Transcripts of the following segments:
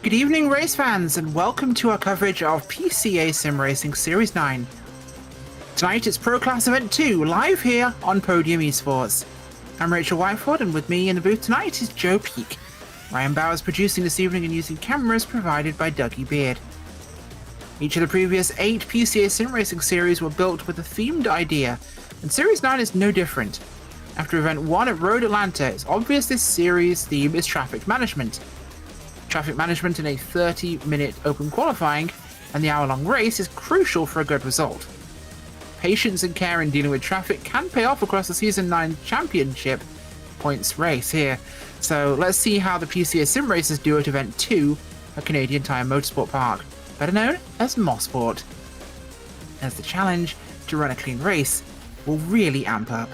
Good evening, race fans, and welcome to our coverage of PCA Sim Racing Series 9. Tonight it's Pro Class Event 2, live here on Podium Esports. I'm Rachel Whiteford, and with me in the booth tonight is Joe Peak. Ryan Bowers producing this evening and using cameras provided by Dougie Beard. Each of the previous 8 PCA Sim Racing series were built with a themed idea, and Series 9 is no different. After Event 1 at Road Atlanta, it's obvious this series' theme is traffic management. Traffic management in a 30-minute open qualifying and the hour-long race is crucial for a good result. Patience and care in dealing with traffic can pay off across the Season 9 Championship points race here. So let's see how the PCA Sim Racers do at Event 2 at Canadian Tire Motorsport Park, better known as Mosport, as the challenge to run a clean race will really amp up.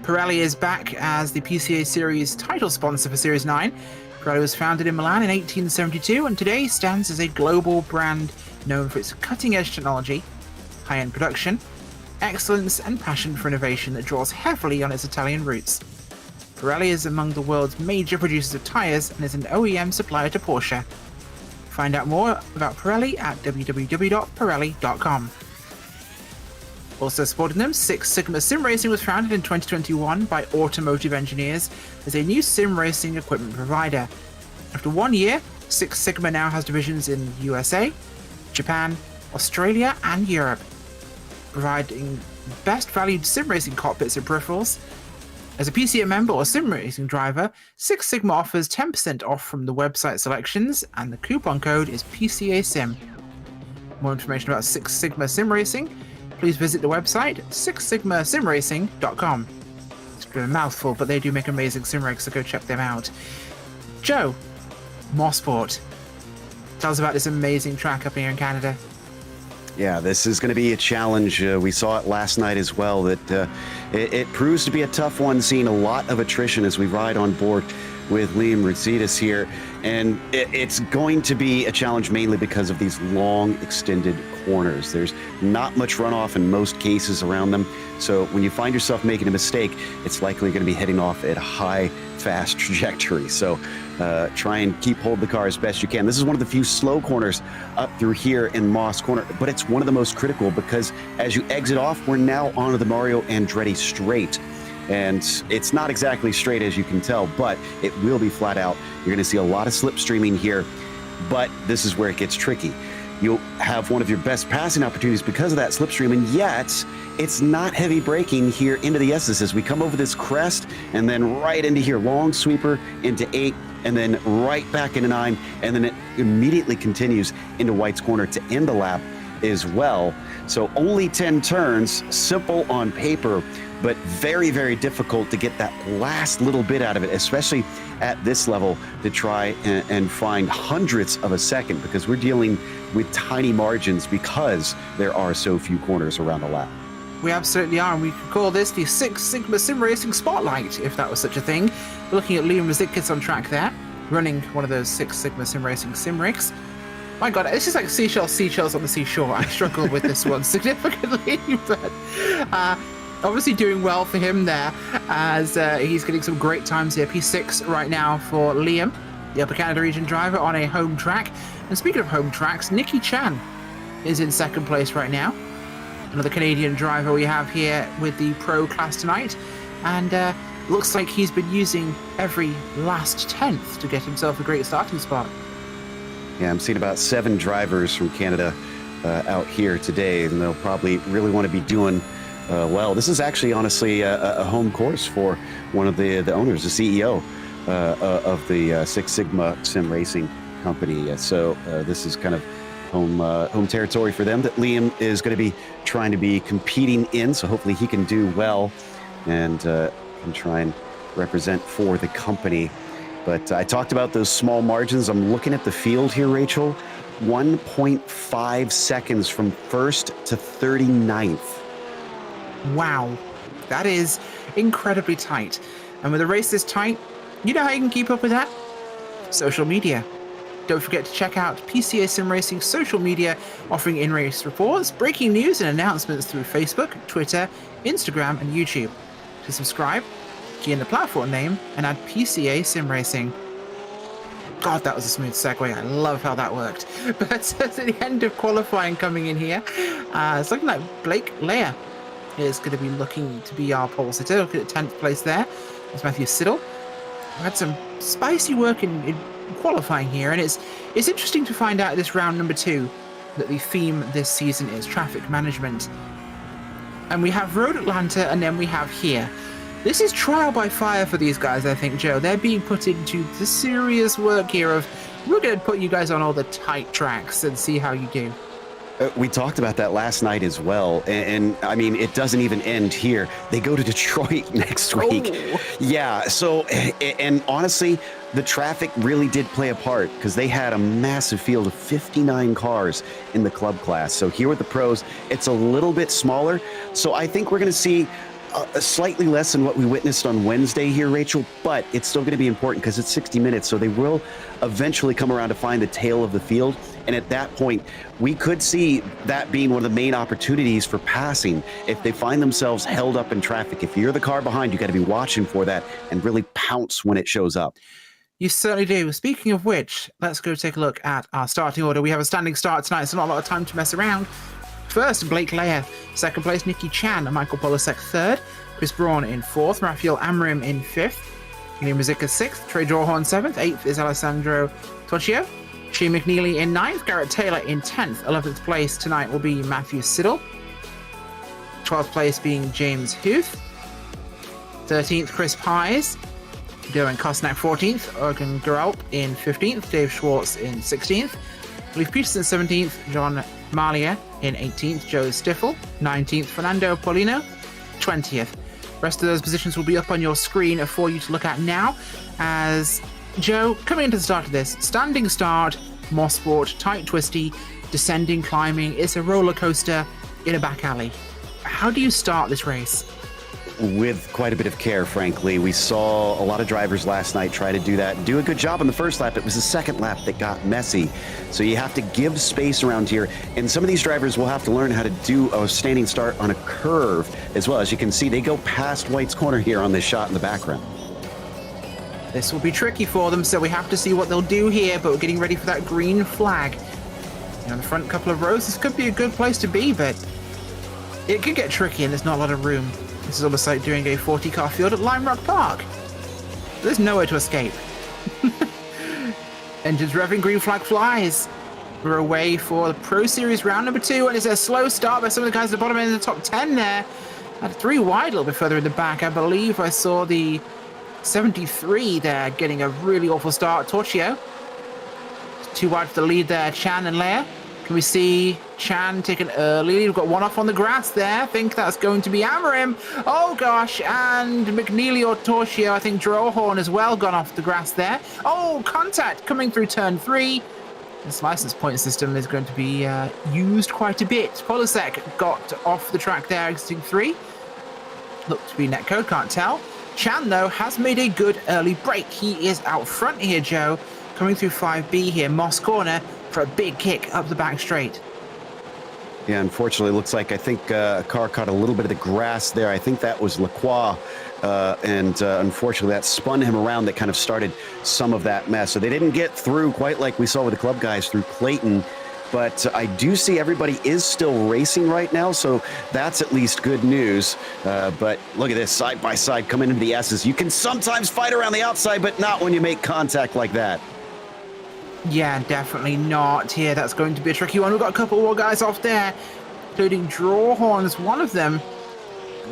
Pirelli is back as the PCA Series title sponsor for Series 9. Pirelli was founded in Milan in 1872 and today stands as a global brand known for its cutting-edge technology, high-end production, excellence and passion for innovation that draws heavily on its Italian roots. Pirelli is among the world's major producers of tyres and is an OEM supplier to Porsche. Find out more about Pirelli at www.pirelli.com. Also supporting them, Six Sigma Sim Racing was founded in 2021 by automotive engineers as a new sim racing equipment provider. After 1 year, Six Sigma now has divisions in the USA, Japan, Australia and Europe, providing best valued sim racing cockpits and peripherals. As a PCA member or sim racing driver, Six Sigma offers 10% off from the website selections and the coupon code is PCA Sim. More information about Six Sigma Sim Racing, please visit the website sixsigmasimracing.com. It's a bit of a mouthful, but they do make amazing sim rigs, so go check them out. Joe, Mosport, tell us about this amazing track up here in Canada. Yeah, this is going to be a challenge. We saw it last night as well, that it proves to be a tough one, seeing a lot of attrition as we ride on board with Liam Ritsidis here. And it's going to be a challenge mainly because of these long, extended corners. There's not much runoff in most cases around them. So when you find yourself making a mistake, it's likely going to be heading off at a high, fast trajectory. So try and keep hold of the car as best you can. This is one of the few slow corners up through here in Moss Corner, but it's one of the most critical because as you exit off, we're now onto the Mario Andretti straight. And it's not exactly straight, as you can tell, but it will be flat out. You're going to see a lot of slipstreaming here, but this is where it gets tricky. You'll have one of your best passing opportunities because of that slipstream, and yet it's not heavy braking here into the S's as we come over this crest and then right into here, long sweeper into 8, and then right back into 9, and then it immediately continues into White's Corner to end the lap as well. So only 10 turns, simple on paper, but very, very difficult to get that last little bit out of it, especially at this level, to try and find hundredths of a second, because we're dealing with tiny margins because there are so few corners around the lap. We absolutely are, and we could call this the Six Sigma Sim Racing Spotlight, if that was such a thing. Looking at Liam Ritsidis on track there, running one of those Six Sigma Sim Racing sim rigs. My God, it's just like seashells on the seashore. I struggle with this one significantly, but obviously doing well for him there as he's getting some great times here. P6 right now for Liam, the Upper Canada region driver on a home track. And speaking of home tracks, Nicky Chan is in second place right now. Another Canadian driver we have here with the Pro class tonight. And looks like he's been using every last tenth to get himself a great starting spot. Yeah, I'm seeing about 7 drivers from Canada out here today, and they'll probably really want to be doing well. This is actually, honestly, a home course for one of the owners, the CEO of the Six Sigma Sim Racing Company. So this is kind of home territory for them that Liam is going to be trying to be competing in. So hopefully he can do well and can try and represent for the company. But I talked about those small margins. I'm looking at the field here, Rachel. 1.5 seconds from first to 39th. Wow, that is incredibly tight. And with a race this tight, you know how you can keep up with that? Social media. Don't forget to check out PCA Sim Racing's social media, offering in-race reports, breaking news and announcements through Facebook, Twitter, Instagram and YouTube. To subscribe, key in the platform name and add PCA Sim Racing. God, that was a smooth segue. I love how that worked. But at the end of qualifying coming in here, it's looking like Blake Leia is going to be looking to be our pole sitter. Look at 10th place there. There's Matthew Siddle. We had some spicy work in qualifying here, and it's interesting to find out this round number 2 that the theme this season is traffic management. And we have Road Atlanta, and then we have here. This is trial by fire for these guys, I think, Joe. They're being put into the serious work here of, we're going to put you guys on all the tight tracks and see how you do. We talked about that last night as well, and I mean, it doesn't even end here. They go to Detroit next week. Oh. Yeah, so, and honestly, the traffic really did play a part because they had a massive field of 59 cars in the club class. So here with the pros, it's a little bit smaller. So I think we're going to see slightly less than what we witnessed on Wednesday here, Rachel, but it's still going to be important because it's 60 minutes, so they will eventually come around to find the tail of the field. And at that point, we could see that being one of the main opportunities for passing if they find themselves held up in traffic. If you're the car behind, you got to be watching for that and really pounce when it shows up. You certainly do. Speaking of which, let's go take a look at our starting order. We have a standing start tonight, so not a lot of time to mess around. First, Blake Leia. Second place, Nicky Chan and Michael Polasek third. Chris Braun in fourth. Rafael Amrim in fifth. Liam Ruzicka sixth. Trey Drawhorn seventh. Eighth is Alessandro Tocchio. Shea McNeely in ninth. Garrett Taylor in 10th. 11th place tonight will be Matthew Siddle. 12th place being James Huth. 13th, Chris Pies. Darren Kosnak 14th. Ergen Geralp in 15th. Dave Schwartz in 16th. Leif Peterson 17th. John Malia in 18th. Joe Stiffel 19th. Fernando Polino 20th. Rest of those positions will be up on your screen for you to look at now. As Joe, coming into the start of this, standing start, Mosport, tight twisty, descending, climbing. It's a roller coaster in a back alley. How do you start this race? With quite a bit of care, frankly. We saw a lot of drivers last night try to do that, do a good job on the first lap. It was the second lap that got messy. So you have to give space around here. And some of these drivers will have to learn how to do a standing start on a curve as well. As you can see, they go past White's corner here on this shot in the background. This will be tricky for them, so we have to see what they'll do here, but we're getting ready for that green flag. On the front couple of rows, this could be a good place to be, but it could get tricky and there's not a lot of room. This is almost like doing a 40-car field at Lime Rock Park. There's nowhere to escape. Engines revving, green flag flies. We're away for the Pro Series round number 2, and it's a slow start by some of the guys at the bottom end of the top 10 there. Had 3 wide a little bit further in the back. I believe I saw the 73 there getting a really awful start. Torchio. 2 wide for the lead there, Chan and Leia. Can we see Chan take an early lead? We've got one off on the grass there. I think that's going to be Amarim. Oh, gosh. And McNeely or Torchio, I think Drawhorn as well, gone off the grass there. Oh, contact coming through turn 3. This license point system is going to be used quite a bit. Polasek got off the track there, exiting 3. Looked to be netcode, can't tell. Chan, though, has made a good early break. He is out front here, Joe. Coming through 5B here, Moss corner, for a big kick up the back straight. Yeah, unfortunately, it looks like I think a car caught a little bit of the grass there. I think that was Lacroix, and unfortunately that spun him around. That kind of started some of that mess. So they didn't get through quite like we saw with the club guys through Clayton. But I do see everybody is still racing right now, so that's at least good news. But look at this, side by side coming into the S's. You can sometimes fight around the outside, but not when you make contact like that. Yeah, definitely not here. That's going to be a tricky one. We've got a couple more guys off there, including Drawhorn as one of them.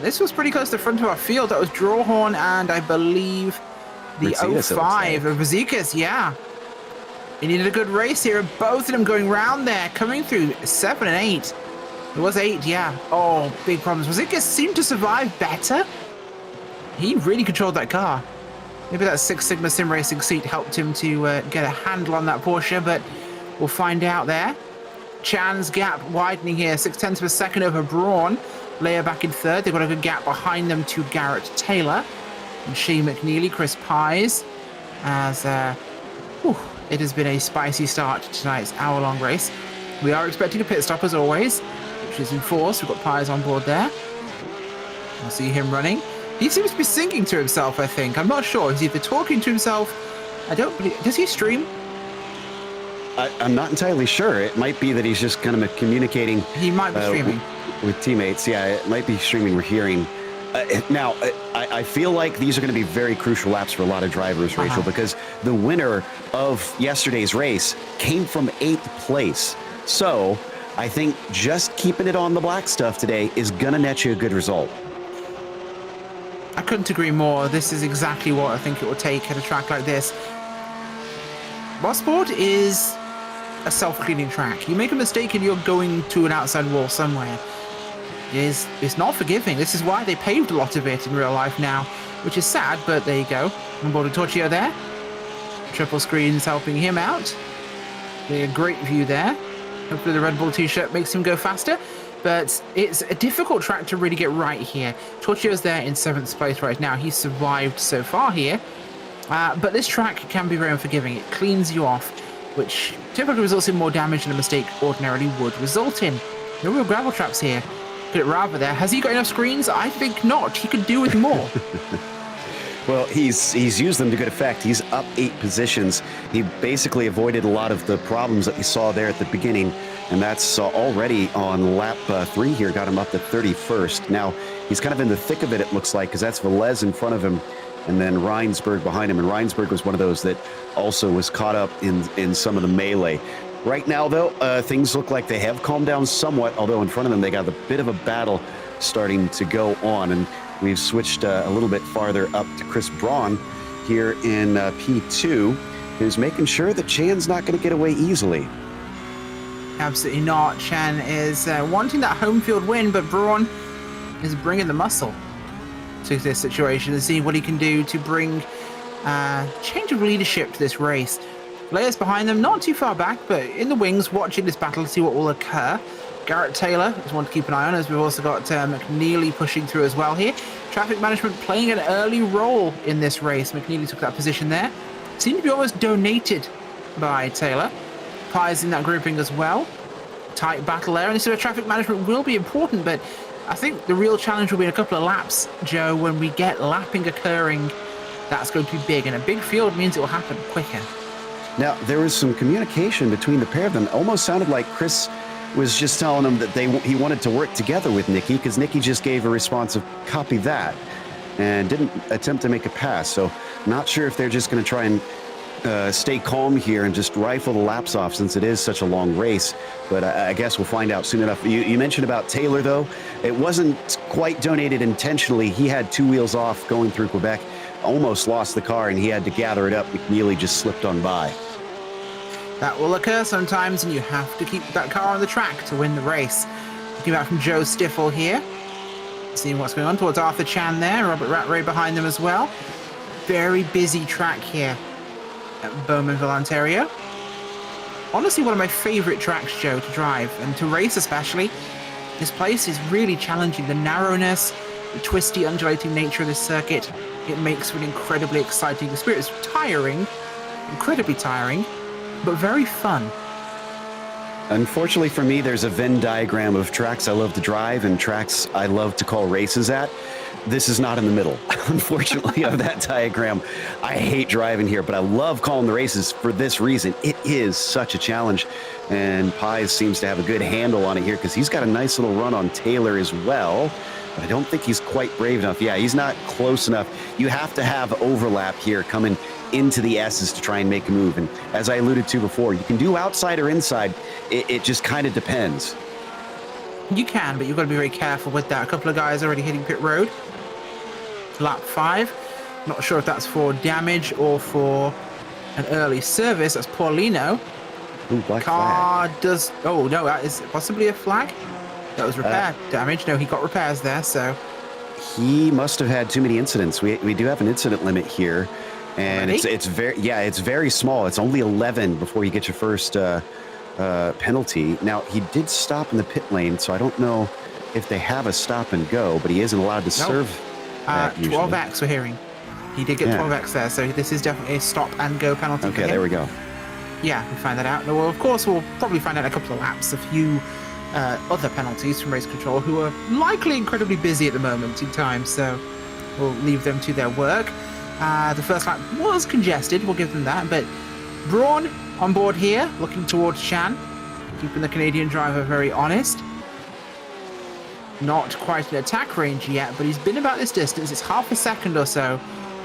This was pretty close to the front of our field. That was Drawhorn and I believe the Mercedes, 05 of Vazikas, yeah. He needed a good race here, and both of them going round there, coming through 7 and 8. It was 8, yeah. Oh, big problems. Vazikas seemed to survive better. He really controlled that car. Maybe that Six Sigma Sim Racing seat helped him to get a handle on that Porsche, but we'll find out there. Chan's gap widening here, 0.6 of a second over Braun. Leia back in third. They've got a good gap behind them to Garrett Taylor. And Shea McNeely, Chris Pies, as it has been a spicy start to tonight's hour-long race. We are expecting a pit stop as always, which is enforced. We've got Pies on board there. We'll see him running. He seems to be singing to himself, I think. I'm not sure. He's either talking to himself I don't believe... Does he stream? I'm not entirely sure. It might be that he's just kind of communicating. He might be streaming. With teammates. Yeah, it might be streaming. We're hearing. Now, I feel like these are going to be very crucial laps for a lot of drivers, Rachel, because the winner of yesterday's race came from 8th place. So I think just keeping it on the black stuff today is going to net you a good result. I couldn't agree more. This is exactly what I think it will take at a track like this. Mosport is a self-cleaning track. You make a mistake and you're going to an outside wall somewhere. It's not forgiving. This is why they paved a lot of it in real life now, which is sad, but there you go. On board with Torchio there. Triple screens helping him out. A great view there. Hopefully the Red Bull t-shirt makes him go faster, but it's a difficult track to really get right here. Torchio's there in 7th place right now. He's survived so far here, but this track can be very unforgiving. It cleans you off, which typically results in more damage than a mistake ordinarily would result in. No real gravel traps here. Could it rather there? Has he got enough screens? I think not. He could do with more. Well, he's used them to good effect. He's up 8 positions. He basically avoided a lot of the problems that we saw there at the beginning, and that's already on lap 3 here, got him up to 31st. Now, he's kind of in the thick of it, it looks like, because that's Velez in front of him, and then Reinsberg behind him, and Reinsberg was one of those that also was caught up in some of the melee. Right now, though, things look like they have calmed down somewhat, although in front of them they got a bit of a battle starting to go on, and we've switched a little bit farther up to Chris Braun here in P2, who's making sure that Chan's not going to get away easily. Absolutely not. Chan is wanting that home field win, but Braun is bringing the muscle to this situation and seeing what he can do to bring change of leadership to this race. Players behind them, not too far back, but in the wings, watching this battle to see what will occur. Garrett Taylor is one to keep an eye on, as we've also got McNeely pushing through as well here. Traffic management playing an early role in this race. McNeely took that position there. Seemed to be almost donated by Taylor. Pies in that grouping as well. Tight battle there, and this is where traffic management will be important, but I think the real challenge will be in a couple of laps, Joe. When we get lapping occurring, that's going to be big, and a big field means it will happen quicker. Now, there was some communication between the pair of them. It almost sounded like Chris was just telling him that he wanted to work together with Nicky, because Nicky just gave a response of copy that and didn't attempt to make a pass. So not sure if they're just going to try and stay calm here and just rifle the laps off, since it is such a long race. But I guess we'll find out soon enough. You mentioned about Taylor, though. It wasn't quite donated intentionally. He had 2 wheels off going through Quebec, almost lost the car, and he had to gather it up. McNeely just slipped on by. That will occur sometimes, and you have to keep that car on the track to win the race. Looking back from Joe Stiffel here. Seeing what's going on towards Arthur Chan there. Robert Rattray behind them as well. Very busy track here at Bowmanville, Ontario. Honestly, one of my favorite tracks, Joe, to drive and to race especially. This place is really challenging. The narrowness, the twisty, undulating nature of this circuit, it makes for an incredibly exciting experience. Tiring, incredibly tiring, but very fun. Unfortunately for me, there's a Venn diagram of tracks I love to drive and tracks I love to call races at. This is not in the middle, unfortunately, of that diagram. I hate driving here, but I love calling the races for this reason. It is such a challenge, and Pies seems to have a good handle on it here, because he's got a nice little run on Taylor as well, but I don't think he's quite brave enough. Yeah, he's not close enough. You have to have overlap here coming into the S's to try and make a move, and as I alluded to before, you can do outside or inside. It just kind of depends. You can, but you've got to be very careful with that. A couple of guys already hitting pit road. Lap 5. Not sure if that's for damage or for an early service. That's Paulino. Ooh, black car flag. does... Oh, no, that is possibly a flag. That was repair damage. No, he got repairs there, so... He must have had too many incidents. We do have an incident limit here, and it's very small. It's only 11 before you get your first penalty. Now, he did stop in the pit lane, so I don't know if they have a stop and go, but he isn't allowed to serve. 12x we're hearing. He did get 12x there, so this is definitely a stop and go penalty. Okay, there we go. Yeah, we'll find that out. Well, of course, we'll probably find out in a couple of laps a few other penalties from race control, who are likely incredibly busy at the moment in time, so we'll leave them to their work. The first lap was congested, we'll give them that, but Braun on board here, looking towards Chan, keeping the Canadian driver very honest. Not quite an attack range yet, but he's been about this distance. It's half a second or so,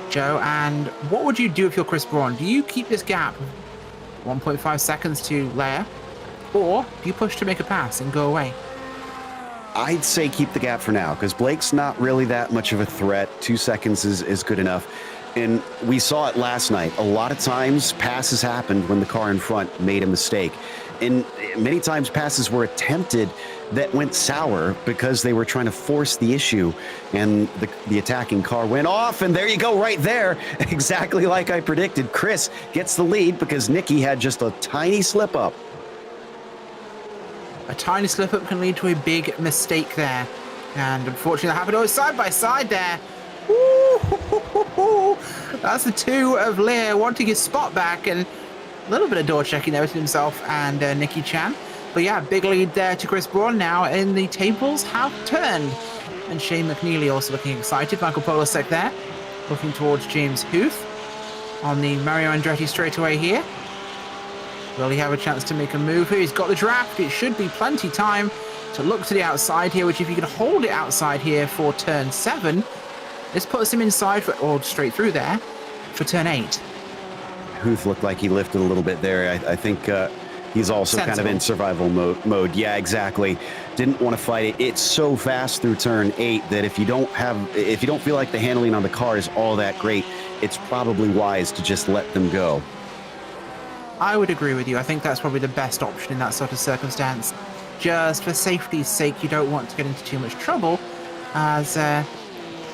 Joe, and what would you do if you're Chris Braun? Do you keep this gap 1.5 seconds to Leia, or do you push to make a pass and go away? I'd say keep the gap for now, because Blake's not really that much of a threat. 2 seconds is good enough. And we saw it last night. A lot of times passes happened when the car in front made a mistake. And many times passes were attempted that went sour because they were trying to force the issue, and the attacking car went off, and there you go, right there. Exactly like I predicted. Chris gets the lead because Nicky had just a tiny slip up. A tiny slip-up can lead to a big mistake there. And unfortunately, that happened. Oh, side by side there. Ooh, that's the two of Lear wanting his spot back, and a little bit of door checking there with himself and Nicky Chan. But yeah, big lead there to Chris Braun now, and the tables have turned. And Shane McNeely also looking excited. Michael Polasek there, looking towards James Huth on the Mario Andretti straightaway here. Will he have a chance to make a move here? He's got the draft. It should be plenty time to look to the outside here, which if you can hold it outside here for turn 7, this puts him inside, for, or straight through there, for turn 8. Huth looked like he lifted a little bit there. I think he's also Sensible. kind of in survival mode. Yeah, exactly. Didn't want to fight it. It's so fast through turn 8 that if you don't feel like the handling on the car is all that great, it's probably wise to just let them go. I would agree with you. I think that's probably the best option in that sort of circumstance. Just for safety's sake, you don't want to get into too much trouble, as,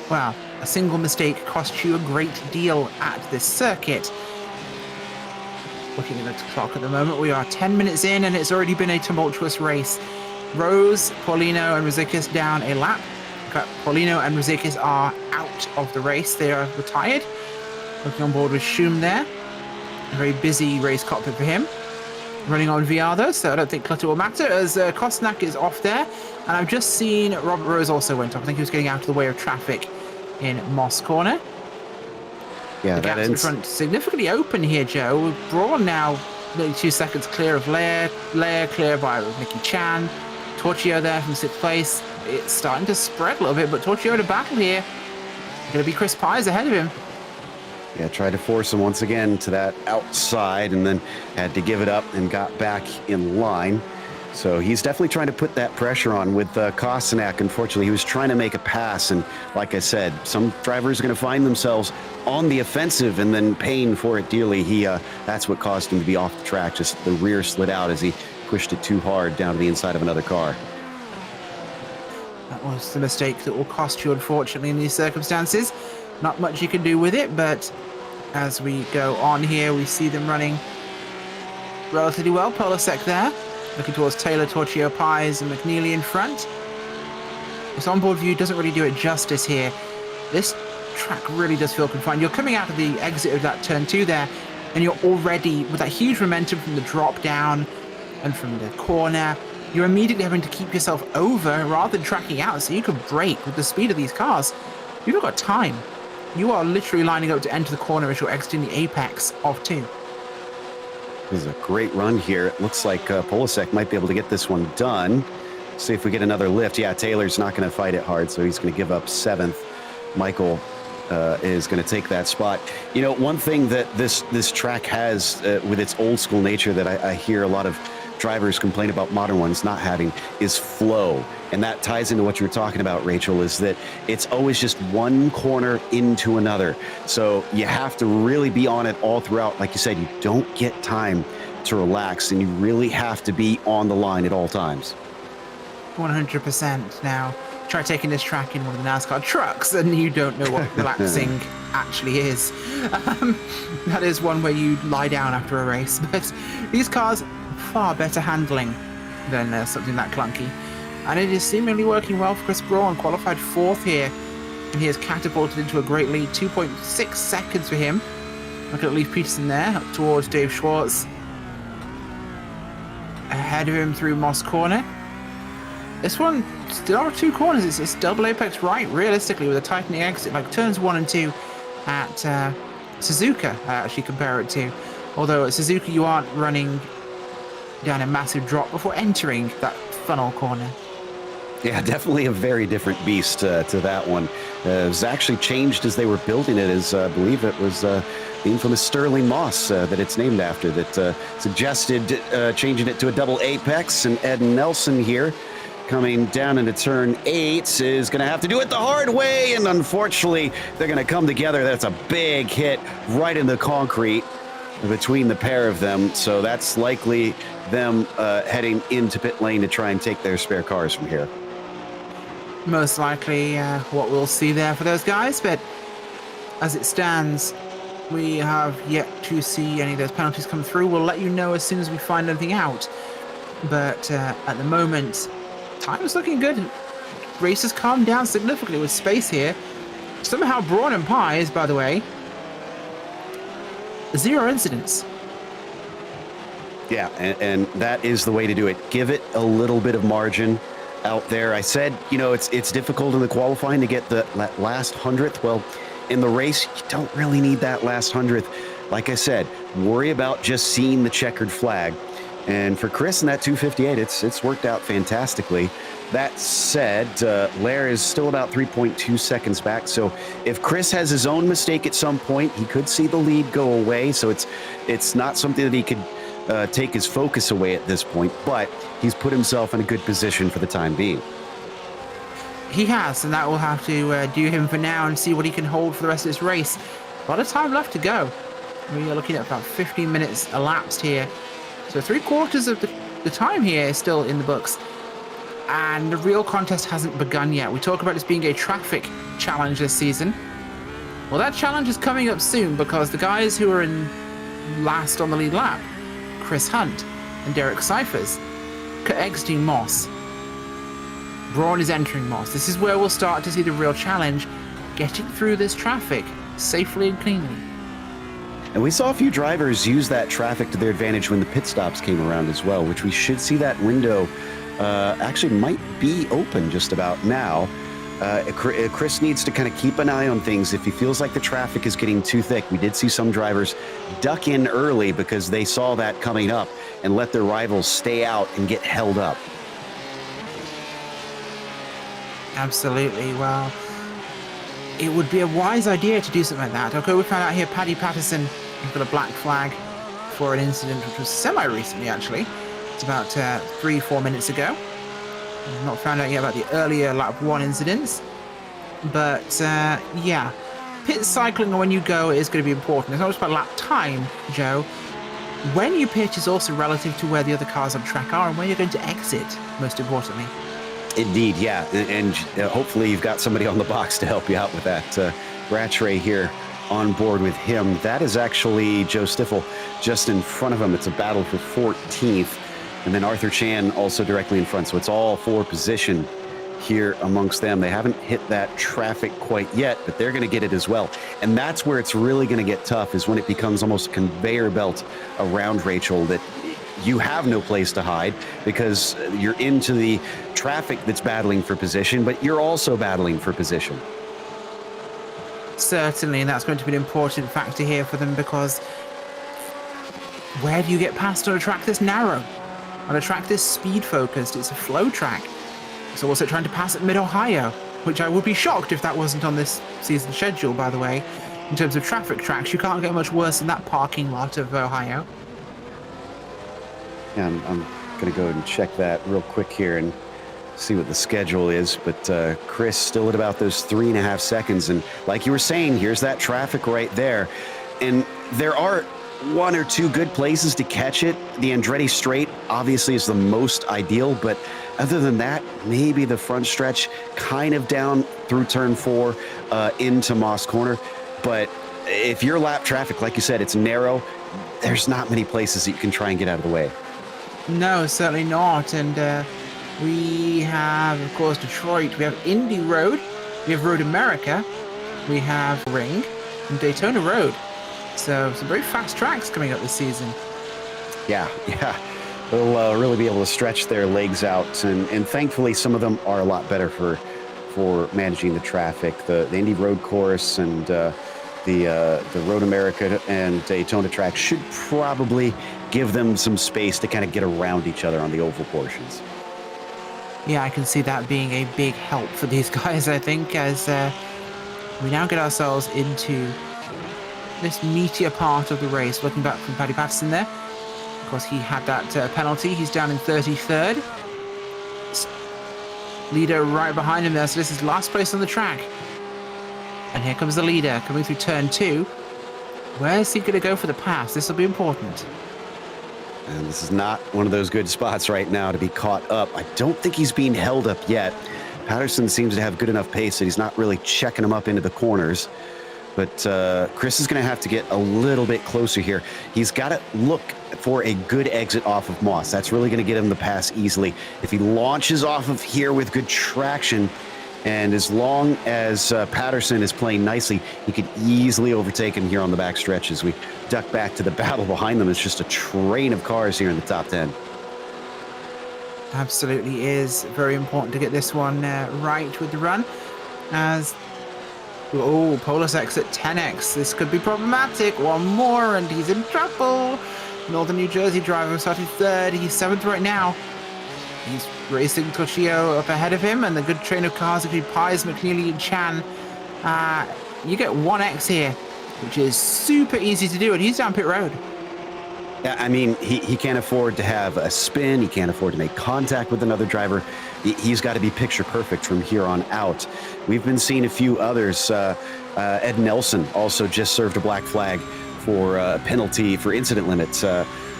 well, a single mistake costs you a great deal at this circuit. Looking at the clock at the moment, we are 10 minutes in, and it's already been a tumultuous race. Rose, Paulino, and Rizikis down a lap. Paulino and Rizikis are out of the race. They are retired. Looking on board with Schum there. A very busy race cockpit for him. Running on VR though, so I don't think clutter will matter, as Kostnak is off there. And I've just seen Robert Rose also went off. I think he was getting out of the way of traffic in Moss Corner. Yeah, The that gaps in ends. front significantly open here, Joe. Braun now nearly 2 seconds clear of Lair. Lair clear by Nicky Chan. Torchio there from 6th place. It's starting to spread a little bit, but Torchio to battle here. Going to be Chris Pires ahead of him. Yeah, tried to force him once again to that outside, and then had to give it up and got back in line. So he's definitely trying to put that pressure on with Kostanak. Unfortunately, he was trying to make a pass, and like I said, some drivers are going to find themselves on the offensive and then paying for it dearly. That's what caused him to be off the track. Just the rear slid out as he pushed it too hard down to the inside of another car. That was the mistake that will cost you, unfortunately, in these circumstances. Not much you can do with it, but as we go on here, we see them running relatively well. Polasek there, looking towards Taylor, Torchio, Pires, and McNeely in front. This onboard view doesn't really do it justice here. This track really does feel confined. You're coming out of the exit of that turn 2 there, and you're already, with that huge momentum from the drop down and from the corner, you're immediately having to keep yourself over rather than tracking out so you can brake with the speed of these cars. You've not got time. You are literally lining up to enter the corner as you're exiting the apex of 2. This is a great run here. It looks like Polasek might be able to get this one done. See if we get another lift. Yeah, Taylor's not going to fight it hard, so he's going to give up 7th. Michael is going to take that spot. You know, one thing that this track has with its old school nature that I hear a lot of drivers complain about modern ones not having is flow. And that ties into what you were talking about, Rachel, is that it's always just one corner into another. So you have to really be on it all throughout. Like you said, you don't get time to relax, and you really have to be on the line at all times. 100%. Now, try taking this track in one of the NASCAR trucks and you don't know what relaxing actually is. That is one where you lie down after a race. But these cars, far better handling than something that clunky. And it is seemingly working well for Chris Braun, qualified 4th here. And he has catapulted into a great lead, 2.6 seconds for him. Look at Leif Peterson there, up towards Dave Schwartz. Ahead of him through Moss Corner. This one still are 2 corners. It's double apex right, realistically, with a tightening exit, like turns 1 and 2. at Suzuka, I actually compare it to. Although at Suzuka you aren't running down a massive drop before entering that funnel corner. Yeah, definitely a very different beast to that one. It was actually changed as they were building it, as I believe it was the infamous Sterling Moss that it's named after that suggested changing it to a double apex. And Ed Nelson here coming down into turn 8 is going to have to do it the hard way. And unfortunately, they're going to come together. That's a big hit right in the concrete between the pair of them. So that's likely them heading into pit lane to try and take their spare cars from here. Most likely what we'll see there for those guys, but as it stands, we have yet to see any of those penalties come through. We'll let you know as soon as we find anything out. But at the moment, time is looking good. Race has calmed down significantly with space here. Somehow Braun and Pies, by the way, 0 incidents. Yeah, and that is the way to do it. Give it a little bit of margin out there. I said, you know, it's difficult in the qualifying to get the last 100th. Well, in the race, you don't really need that last 100th. Like I said, worry about just seeing the checkered flag. And for Chris in that 258, it's worked out fantastically. That said, Lair is still about 3.2 seconds back. So if Chris has his own mistake at some point, he could see the lead go away. So it's not something that he could take his focus away at this point, but he's put himself in a good position for the time being. He has, and that will have to do him for now and see what he can hold for the rest of this race. A lot of time left to go. We are looking at about 15 minutes elapsed here. So 3/4 of the time here is still in the books. And the real contest hasn't begun yet. We talk about this being a traffic challenge this season. Well, that challenge is coming up soon because the guys who are in last on the lead lap, Chris Hunt and Derek Cyphers, exiting Moss. Braun is entering Moss. This is where we'll start to see the real challenge, getting through this traffic safely and cleanly. And we saw a few drivers use that traffic to their advantage when the pit stops came around as well, which we should see that window actually might be open just about now. Chris needs to kind of keep an eye on things. If he feels like the traffic is getting too thick, we did see some drivers duck in early because they saw that coming up and let their rivals stay out and get held up. Absolutely. Well, it would be a wise idea to do something like that. Okay, we found out here Paddy Patterson got a black flag for an incident which was semi-recently, actually. It's about 3-4 minutes ago. I've not found out yet about the earlier lap 1 incidents. But, yeah. Pit cycling when you go is going to be important. It's not just about lap time, Joe. When you pit is also relative to where the other cars on track are and where you're going to exit, most importantly. Indeed, yeah. And hopefully you've got somebody on the box to help you out with that. Rattray here on board with him. That is actually Joe Stiffel just in front of him. It's a battle for 14th. And then Arthur Chan also directly in front. So it's all for position here amongst them. They haven't hit that traffic quite yet, but they're going to get it as well. And that's where it's really going to get tough, is when it becomes almost a conveyor belt around Rachel, that you have no place to hide because you're into the traffic that's battling for position, but you're also battling for position. Certainly, and that's going to be an important factor here for them, because where do you get past on a track this narrow? On a track this speed-focused, it's a flow track. It's also trying to pass at Mid-Ohio, which I would be shocked if that wasn't on this season's schedule, by the way. In terms of traffic tracks, you can't get much worse than that parking lot of Ohio. Yeah, I'm going to go and check that real quick here and see what the schedule is. But Chris still at about those 3.5 seconds. And like you were saying, here's that traffic right there. And there are 1 or 2 good places to catch it. The Andretti Straight obviously is the most ideal, but other than that, maybe the front stretch kind of down through turn 4 into Moss Corner. But if you're lap traffic, like you said, it's narrow, there's not many places that you can try and get out of the way. No, certainly not. And we have, of course, Detroit. We have Indy Road. We have Road America. We have Ring and Daytona Road. So some very fast tracks coming up this season. Yeah. They'll really be able to stretch their legs out. And thankfully, some of them are a lot better for managing the traffic. The Indy Road Course and the Road America and Daytona track should probably give them some space to kind of get around each other on the oval portions. Yeah, I can see that being a big help for these guys, I think, as we now get ourselves into this meatier part of the race. Looking back from Paddy Patterson there. Of course, he had that penalty. He's down in 33rd. Leader right behind him there, so this is last place on the track. And here comes the leader coming through turn 2. Where's he going to go for the pass? This will be important. And this is not one of those good spots right now to be caught up. I don't think he's being held up yet. Patterson seems to have good enough pace that he's not really checking him up into the corners. But Chris is going to have to get a little bit closer here. He's got to look for a good exit off of Moss. That's really going to get him the pass easily. If he launches off of here with good traction, and as long as Patterson is playing nicely, he could easily overtake him here on the back stretch. As we duck back to the battle behind them, it's just a train of cars here in the top 10. Absolutely is very important to get this one right with the run. As Polasek at 10x. This could be problematic. One more and he's in trouble. Northern New Jersey driver started 3rd. He's 7th right now. He's racing Toshio up ahead of him, and the good train of cars include Pies, McNeely, and Chan. You get 1x here, which is super easy to do, and he's down pit road. Yeah, I mean, he can't afford to have a spin. He can't afford to make contact with another driver. He's got to be picture perfect from here on out. We've been seeing a few others. Ed Nelson also just served a black flag for a penalty for incident limits.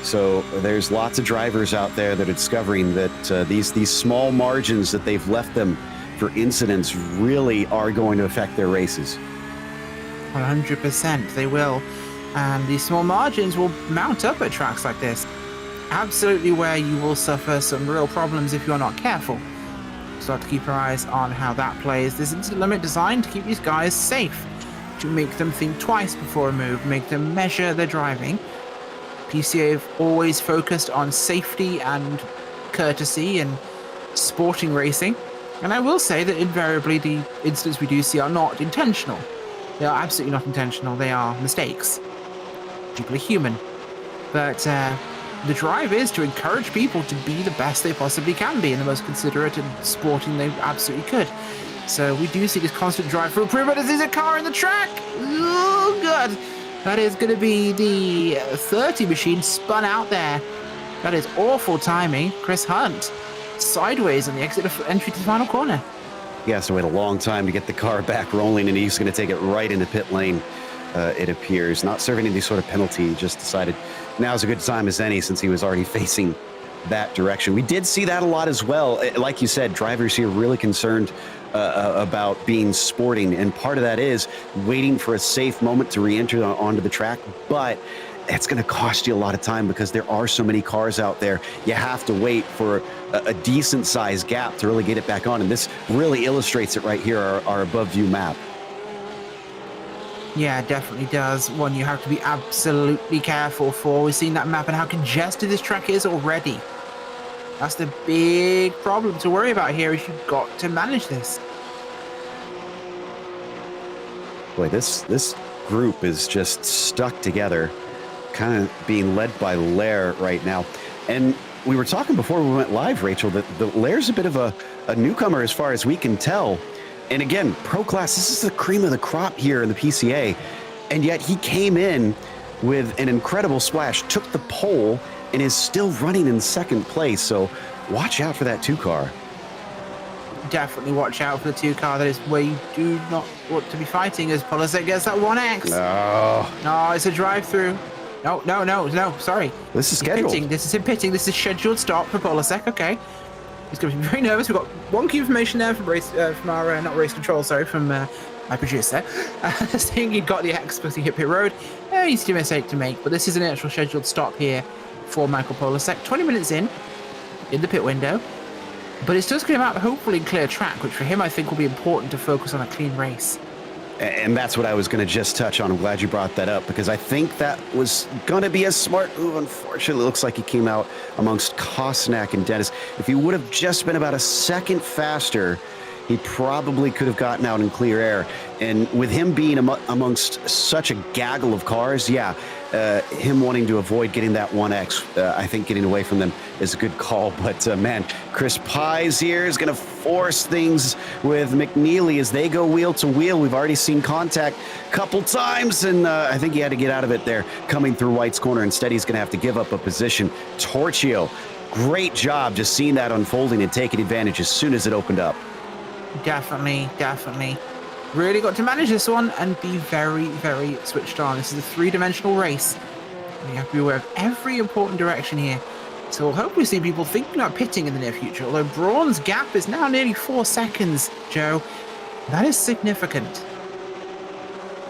So there's lots of drivers out there that are discovering that these small margins that they've left them for incidents really are going to affect their races. 100% they will. And these small margins will mount up at tracks like this. Absolutely where you will suffer some real problems if you're not careful. So have to keep our eyes on how that plays. This incident limit designed to keep these guys safe, to make them think twice before a move, make them measure their driving. PCA have always focused on safety and courtesy and sporting racing. And I will say that invariably the incidents we do see are not intentional. They are absolutely not intentional. They are mistakes. People are human. But the drive is to encourage people to be the best they possibly can be and the most considerate and sporting they absolutely could. So we do see this constant drive for improvement as there's a car in the track. Oh, God. That is going to be the 30 machine spun out there. That is awful timing. Chris Hunt sideways on the exit of entry to the final corner. He has to wait a long time to get the car back rolling, and he's going to take it right into pit lane, it appears. Not serving any sort of penalty. He just decided now's a good time as any since he was already facing that direction. We did see that a lot as well. Like you said, drivers here really concerned about being sporting, and part of that is waiting for a safe moment to re-enter onto the track, but it's going to cost you a lot of time because there are so many cars out there. You have to wait for a decent sized gap to really get it back on, and this really illustrates it right here, our above view map. Yeah, it definitely does. One you have to be absolutely careful for. We've seen that map and how congested this track is already. That's the big problem to worry about here, is you've got to manage this. Boy, this group is just stuck together, kind of being led by Lair right now. And we were talking before we went live, Rachel, that Lair's a bit of a newcomer as far as we can tell. And again, Pro Class, this is the cream of the crop here in the PCA. And yet he came in with an incredible splash, took the pole, and is still running in second place. So watch out for that 2 car. Definitely watch out for the 2 car. That is where you do not want to be fighting, as Polasek gets that 1x. No, it's a drive-through. No, sorry. This is scheduled. This is him pitting. This is scheduled stop for Polasek. Okay. He's going to be very nervous. We've got one key information there from our, not race control, sorry, from my producer. Saying he got the X because he hit pit road. Easy mistake to make, but this is an actual scheduled stop here for Michael Polasek. 20 minutes in the pit window. But it's just going to come out hopefully in clear track, which for him I think will be important to focus on a clean race. And that's what I was going to just touch on. I'm glad you brought that up, because I think that was going to be a smart move. Unfortunately, it looks like he came out amongst Kosnak and Dennis. If he would have just been about a second faster, he probably could have gotten out in clear air. And with him being amongst such a gaggle of cars, yeah, him wanting to avoid getting that 1X, I think getting away from them is a good call. But man, Chris Pies here is going to force things with McNeely as they go wheel to wheel. We've already seen contact a couple times, and I think he had to get out of it there coming through White's corner. Instead, he's going to have to give up a position. Torchio, great job just seeing that unfolding and taking advantage as soon as it opened up. Definitely, definitely. Really got to manage this one and be very, very switched on. This is a three-dimensional race. You have to be aware of every important direction here. So we'll hopefully see people thinking about pitting in the near future. Although Braun's gap is now nearly 4 seconds, Joe. That is significant.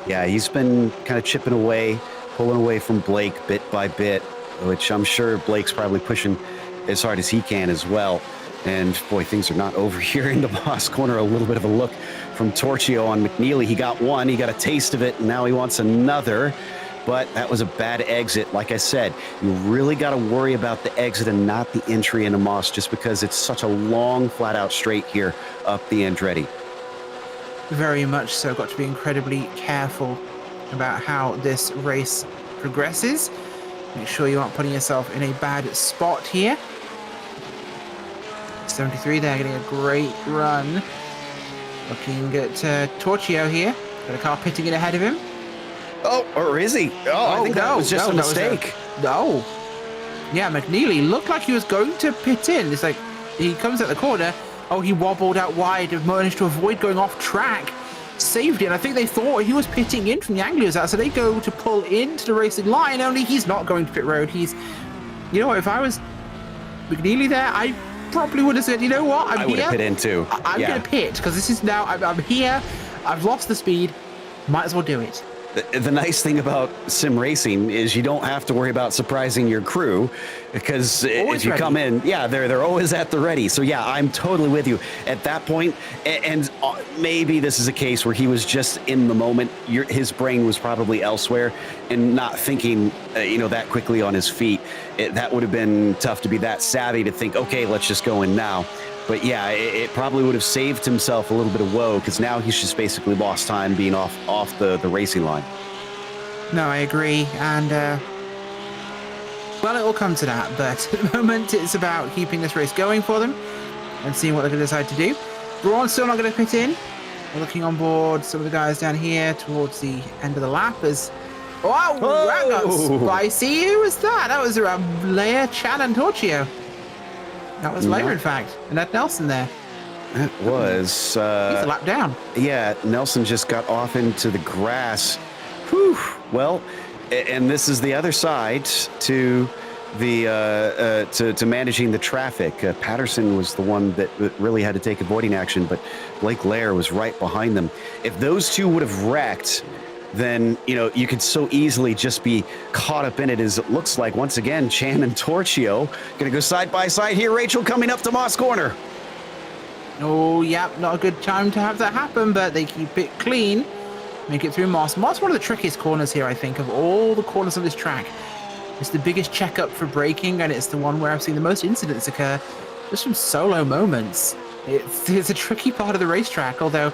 Yeah, he's been kind of chipping away, pulling away from Blake bit by bit, which I'm sure Blake's probably pushing as hard as he can as well. And boy, things are not over here in the Moss corner. A little bit of a look from Torchio on McNeely. He got one, he got a taste of it, and now he wants another. But that was a bad exit. Like I said, you really got to worry about the exit and not the entry into Moss, just because it's such a long, flat-out straight here up the Andretti. Very much so. Got to be incredibly careful about how this race progresses. Make sure you aren't putting yourself in a bad spot here. 73 there, getting a great run. Looking at Torchio here. Got a car pitting in ahead of him. Oh, or is he? Oh, I think that was just a mistake. No. Yeah, McNeely looked like he was going to pit in. It's like he comes at the corner. Oh, he wobbled out wide, managed to avoid going off track. Saved it, and I think they thought he was pitting in from the angle he was at, so they go to pull into the racing line, only he's not going to pit road. He's, you know what, if I was McNeely there, I probably would have said, you know what, I'm I would here. have pit in too. I'm going to pit, because this is now, I'm here, I've lost the speed, might as well do it. The nice thing about sim racing is you don't have to worry about surprising your crew, because Always if you ready. come in, yeah, they're always at the ready. So yeah, I'm totally with you at that point. And maybe this is a case where he was just in the moment. His brain was probably elsewhere and not thinking, that quickly on his feet. That would have been tough to be that savvy to think, okay, let's just go in now. But yeah, it probably would have saved himself a little bit of woe, because now he's just basically lost time being off the racing line. No, I agree, and well, it will come to that, but at the moment it's about keeping this race going for them and seeing what they're going to decide to do. Braun's still not going to pit in. We're looking on board some of the guys down here towards the end of the lap as... Wow, that got spicy. Who was that? That was Leia, Chan, and Torchio. That was Leia, in fact, and Ed Nelson there. It was. He's a lap down. Yeah, Nelson just got off into the grass. Whew. Well, and this is the other side to the to managing the traffic. Patterson was the one that really had to take avoiding action, but Blake Lair was right behind them. If those two would have wrecked, then you could so easily just be caught up in it, as it looks like once again Chan and Torchio gonna go side by side here. Rachel coming up to Moss corner. Oh, yeah, not a good time to have that happen, but they keep it clean. Make it through Moss. Moss, one of the trickiest corners here, I think, of all the corners of this track. It's the biggest checkup for braking, and it's the one where I've seen the most incidents occur just from solo moments. It's a tricky part of the racetrack, although,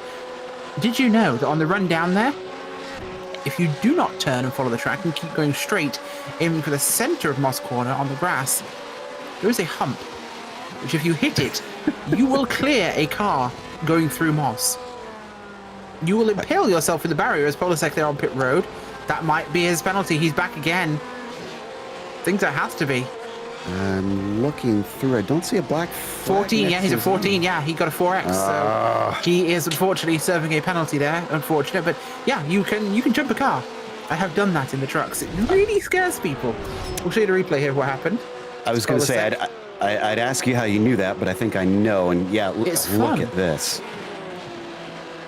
did you know that on the run down there, if you do not turn and follow the track and keep going straight, aiming for the center of Moss Corner on the grass, there is a hump, which if you hit it, you will clear a car going through Moss. You will impale yourself in the barrier as Polasek there on pit road. That might be his penalty. He's back again. I think that has to be. I'm looking through. I don't see a black flag. 14, yeah, he's a 14. Yeah, he got a 4X. So he is unfortunately serving a penalty there. Unfortunate, but yeah, you can jump a car. I have done that in the trucks. It really scares people. We'll show you the replay here of what happened. I was going to say, I'd ask you how you knew that, but I think I know. And yeah, look at this.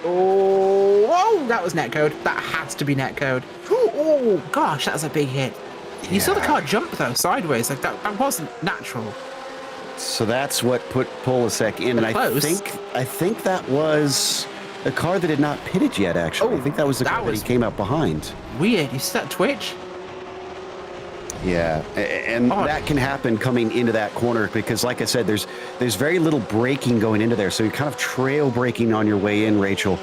Oh, whoa, that was netcode. That has to be netcode. Oh, gosh, that's a big hit. You saw the car jump, though, sideways. Like that wasn't natural. So that's what put Polasek in. And I think that was a car that had not pitted yet, actually. I think that was the car that he came out behind. Weird. You see that twitch? Yeah, and that can happen coming into that corner because, like I said, there's very little braking going into there, so you're kind of trail braking on your way in, Rachel.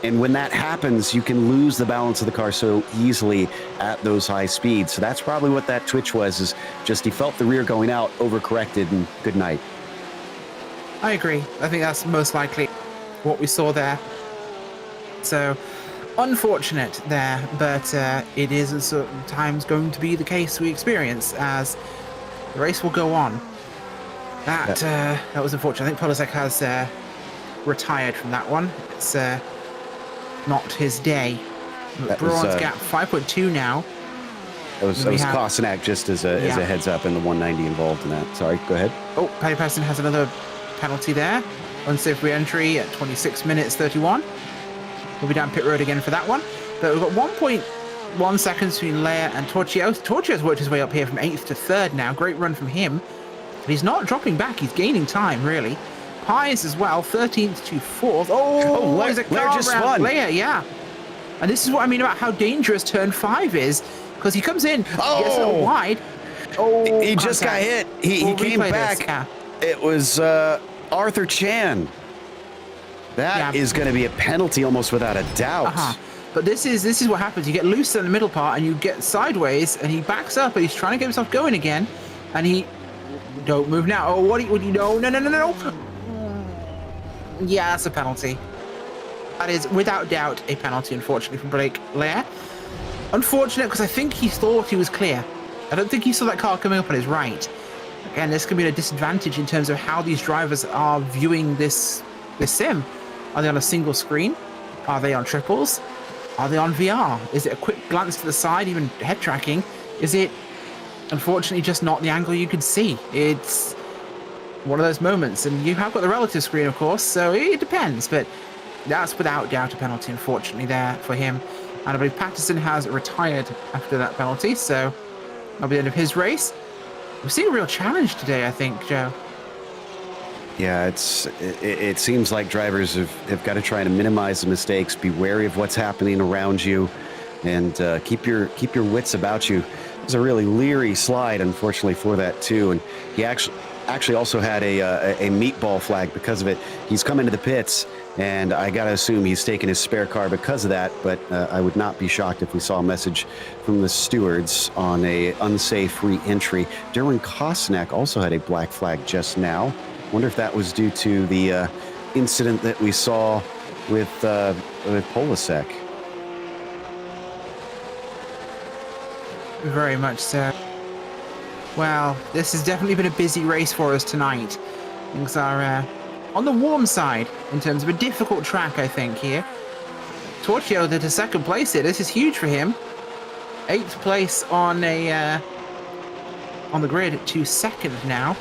And when that happens, you can lose the balance of the car so easily at those high speeds. So that's probably what that twitch was, is just he felt the rear going out, overcorrected, and good night. I agree. I think that's most likely what we saw there. So, unfortunate there, but it is at certain times going to be the case we experience as the race will go on. That was unfortunate. I think Polasek has retired from that one. It's not his day. Braun's gap 5.2 now. That was Kosenak, just as a heads up, in the 190 involved in that. Sorry, go ahead. Oh, Paddy Preston has another penalty there. Unsafe re-entry at 26 minutes 31. We'll be down pit road again for that one. But we've got 1.1 seconds between Leia and Torchio. Torchio's worked his way up here from 8th to 3rd now. Great run from him. But he's not dropping back. He's gaining time, really. Pies as well, 13th to 4th. Oh, there's a car just around spun. Leia, yeah. And this is what I mean about how dangerous turn 5 is. Because he comes in, gets a little wide. Oh, he just got hit. He came back. Yeah. It was Arthur Chan. That is going to be a penalty almost without a doubt. But this is what happens. You get loose in the middle part and you get sideways, and he backs up and he's trying to get himself going again, and he don't move now. Oh, what do you know? No. Yeah, that's a penalty. That is without doubt a penalty, unfortunately, from Blake Lair. Unfortunate because I think he thought he was clear. I don't think he saw that car coming up on his right. Again, this could be a disadvantage in terms of how these drivers are viewing this sim. Are they on a single screen? Are they on triples? Are they on VR? Is it a quick glance to the side, even head tracking? Is it, unfortunately, just not the angle you could see? It's one of those moments, and you have got the relative screen, of course, so it depends, but that's without doubt a penalty, unfortunately, there for him. And I believe Patterson has retired after that penalty, so that'll be the end of his race. We're seeing a real challenge today, I think, Joe. Yeah, it seems like drivers have got to try to minimize the mistakes, be wary of what's happening around you, and keep your wits about you. There's a really leery slide, unfortunately, for that too, and he actually also had a meatball flag because of it. He's come into the pits, and I gotta assume he's taken his spare car because of that, but I would not be shocked if we saw a message from the stewards on a unsafe re-entry. Darren Kosenak also had a black flag just now. Wonder if that was due to the incident that we saw with Polasek. Very much so. Well, this has definitely been a busy race for us tonight. Things are on the warm side in terms of a difficult track, I think, here. Torchio did a second place here. This is huge for him. 8th place on the grid to 2nd now.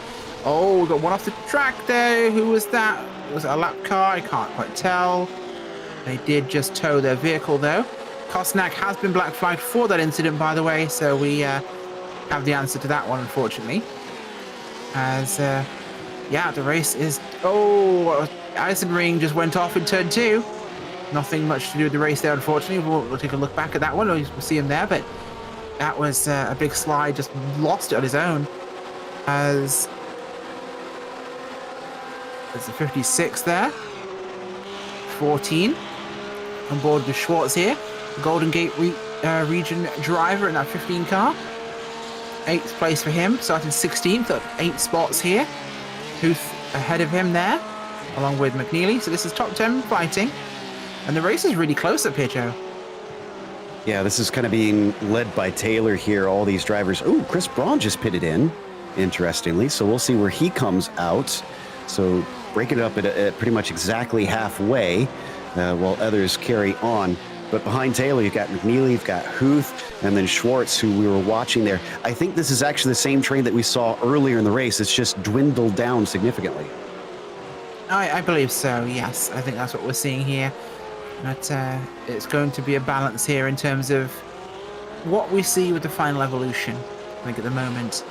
Oh, we got one off the track there. Who was that? Was it a lap car? I can't quite tell. They did just tow their vehicle, though. Kosenak has been black flagged for that incident, by the way, so we have the answer to that one, unfortunately. As, yeah, the race is... Oh, Eisenring just went off in turn 2. Nothing much to do with the race there, unfortunately. We'll take a look back at that one. We'll see him there, but that was a big slide. Just lost it on his own. As... There's a 56 there. 14. On board with Schwartz here. Golden Gate region driver in that 15 car. 8th place for him, starting 16th, up 8 spots here. Huth ahead of him there, along with McNeely. So this is top 10 fighting. And the race is really close up here, Joe. Yeah, this is kind of being led by Taylor here, all these drivers. Ooh, Chris Braun just pitted in, interestingly. So we'll see where he comes out. So breaking it up at pretty much exactly halfway, while others carry on. But behind Taylor, you've got McNeely, you've got Huth, and then Schwartz, who we were watching there. I think this is actually the same train that we saw earlier in the race. It's just dwindled down significantly. I believe so, yes. I think that's what we're seeing here. But it's going to be a balance here in terms of what we see with the final evolution. I think at the moment,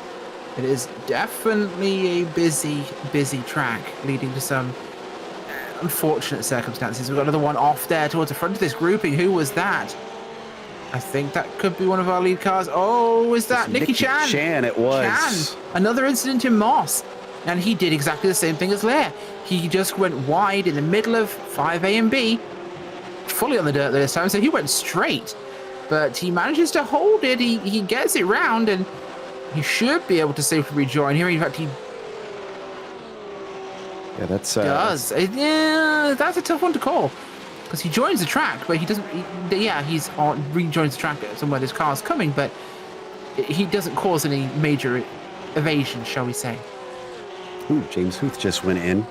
it is definitely a busy track, leading to some unfortunate circumstances. We've got another one off there towards the front of this grouping. Who was that? I think that could be one of our lead cars. Oh, is that Nicky Chan? Chan, it was. Chan. Another incident in Moss. And he did exactly the same thing as Lair. He just went wide in the middle of 5A and B. Fully on the dirt this time, so he went straight. But he manages to hold it. He gets it round, and he should be able to safely rejoin here. In fact, he does. Yeah, that's a tough one to call. Because he joins the track, but he doesn't. He's rejoins the track somewhere this car's coming, but he doesn't cause any major evasion, shall we say. Ooh, James Huth just went in.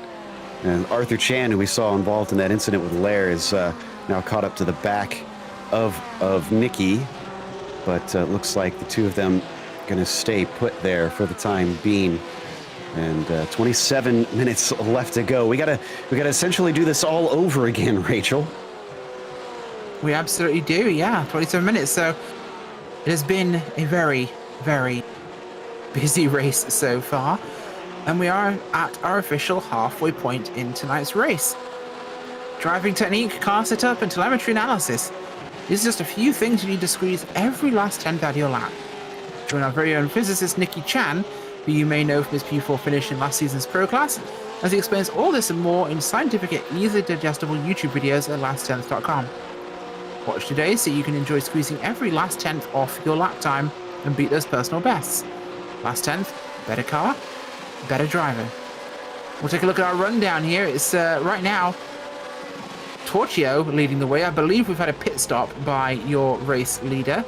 And Arthur Chan, who we saw involved in that incident with Lair, is now caught up to the back of Nicky. But looks like the two of them going to stay put there for the time being. And 27 minutes left to go. We gotta essentially do this all over again, Rachel. We absolutely do, yeah. 27 minutes. So it has been a very, very busy race so far. And we are at our official halfway point in tonight's race. Driving technique, car setup, and telemetry analysis. These are just a few things you need to squeeze every last tenth out of your lap. Join our very own physicist, Nicky Chan, who you may know from his P4 finish in last season's Pro Class, as he explains all this and more in scientific and easily digestible YouTube videos at lasttenth.com. Watch today so you can enjoy squeezing every last tenth off your lap time and beat those personal bests. Last tenth, better car, better driver. We'll take a look at our rundown here. It's right now Torchio leading the way. I believe we've had a pit stop by your race leader,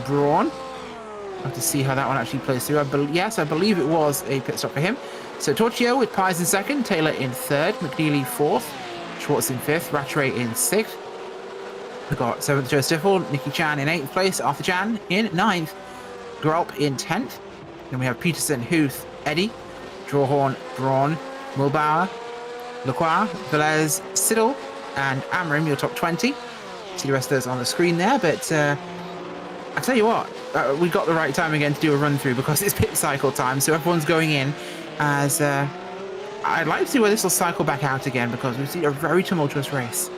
Braun. We'll have to see how that one actually plays through. I believe it was a pit stop for him. So Torchio with Pies in second, Taylor in third, McNeely fourth, Schwartz in fifth, Rattray in sixth. We've got 7th Joe Stiffel, Nicky Chan in 8th place, Arthur Chan in 9th, Gralp in 10th. Then we have Peterson, Huth, Eddie, Drawhorn, Braun, Mulbauer, Lacroix, Velez, Siddle, and Amram, your top 20. See the rest of those on the screen there, but I tell you what, we got the right time again to do a run through because it's pit cycle time, so everyone's going in as I'd like to see where this will cycle back out again because we've seen a very tumultuous race.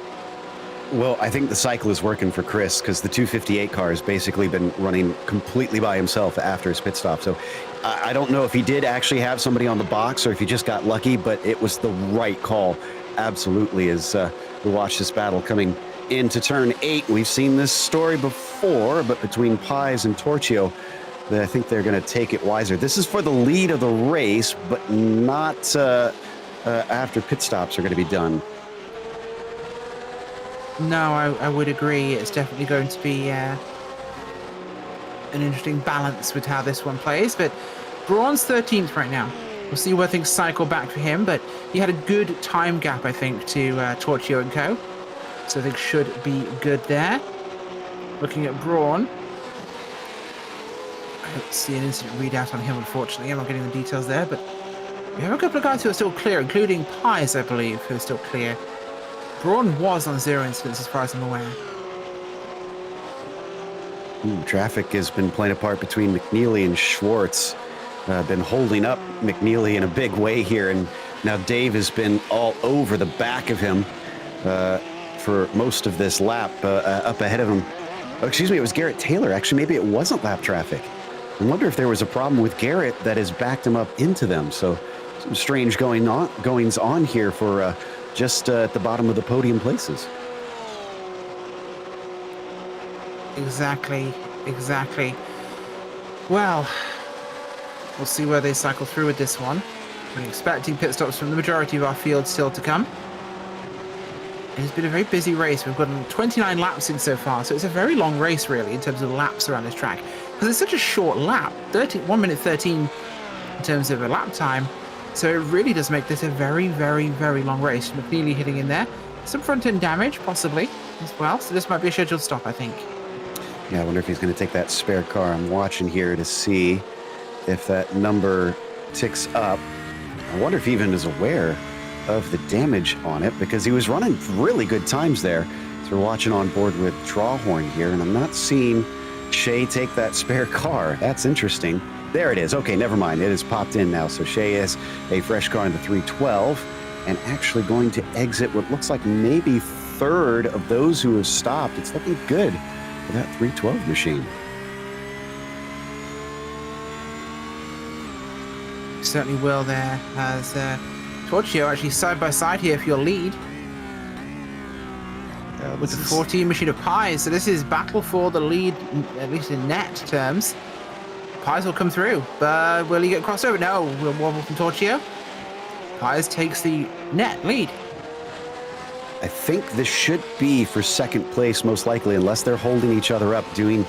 Well, I think the cycle is working for Chris because the 258 car has basically been running completely by himself after his pit stop. So I don't know if he did actually have somebody on the box or if he just got lucky, but it was the right call. Absolutely, as we watch this battle coming into turn 8. We've seen this story before, but between Pies and Torchio, I think they're going to take it wiser. This is for the lead of the race, but not after pit stops are going to be done. No, I would agree. It's definitely going to be an interesting balance with how this one plays. But Braun's 13th right now. We'll see where things cycle back for him. But he had a good time gap, I think, to Torchio and co. So things should be good there. Looking at Braun. I don't see an instant readout on him, unfortunately. I'm not getting the details there. But we have a couple of guys who are still clear, including Pies, I believe, who are still clear. Braun was on 0 incidents as far as I'm aware. Traffic has been playing a part between McNeely and Schwartz. Been holding up McNeely in a big way here, and now Dave has been all over the back of him for most of this lap, up ahead of him. Oh, excuse me, it was Garrett Taylor. Actually, maybe it wasn't lap traffic. I wonder if there was a problem with Garrett that has backed him up into them. So some strange goings on here for just at the bottom of the podium places. Exactly. Well, we'll see where they cycle through with this one. We're expecting pit stops from the majority of our field still to come. It's been a very busy race. We've gotten 29 laps in so far, so it's a very long race, really, in terms of laps around this track. Because it's such a short lap, 1 minute 13 in terms of a lap time. So it really does make this a very, very, very long race. McNeely hitting in there. Some front-end damage, possibly, as well. So this might be a scheduled stop, I think. Yeah, I wonder if he's going to take that spare car. I'm watching here to see if that number ticks up. I wonder if he even is aware of the damage on it because he was running really good times there. So we're watching on board with Drawhorn here, and I'm not seeing Shea take that spare car. That's interesting. There it is. Okay, never mind. It has popped in now. So Shea is a fresh car in the 312 and actually going to exit what looks like maybe third of those who have stopped. It's looking good for that 312 machine. Certainly will there, as Torchio actually side by side here for your lead. With the 14 machine of Pies, so this is battle for the lead, at least in net terms. Pies will come through, but will he get crossover? No, we'll wobble from Torchio. Pies takes the net lead. I think this should be for second place, most likely, unless they're holding each other up doing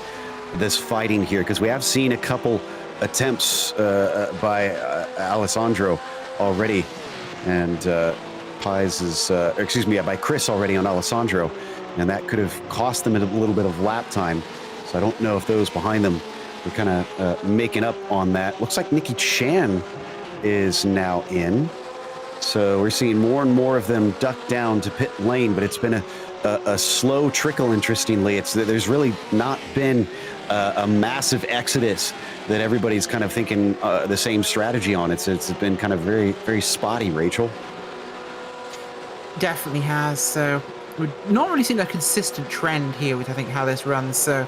this fighting here, because we have seen a couple attempts by Alessandro already, and Pies is, by Chris already on Alessandro, and that could have cost them a little bit of lap time. So I don't know if those behind them were kind of making up on that. Looks like Nicky Chan is now in. So we're seeing more and more of them duck down to pit lane, but it's been a slow trickle, interestingly. There's really not been a massive exodus that everybody's kind of thinking the same strategy on. It's been kind of very, very spotty, Rachel. Definitely has. So we've not really seen a consistent trend here with, I think, how this runs. So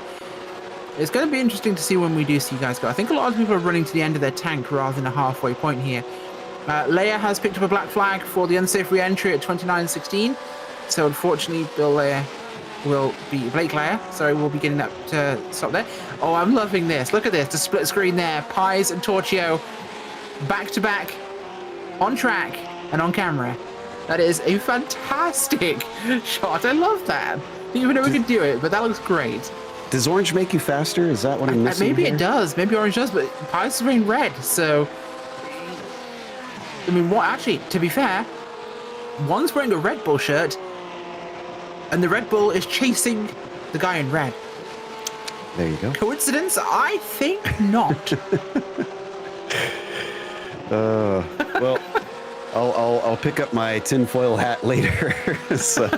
it's going to be interesting to see when we do see you guys go. I think a lot of people are running to the end of their tank rather than a halfway point here. Leia has picked up a black flag for the unsafe re-entry at 29.16. So unfortunately, Blake Leia, sorry, will be getting that to stop there. Oh, I'm loving this. Look at this, the split screen there. Pies and Torchio back to back, on track and on camera. That is a fantastic shot. I love that. Didn't even know we could do it, but that looks great. Does orange make you faster? Is that what I'm missing? Maybe here? it does. Maybe orange does, but Pies is wearing red, so... I mean, actually, to be fair, one's wearing a Red Bull shirt, and the Red Bull is chasing the guy in red. There you go. Coincidence? I think not. Well, I'll pick up my tinfoil hat later. So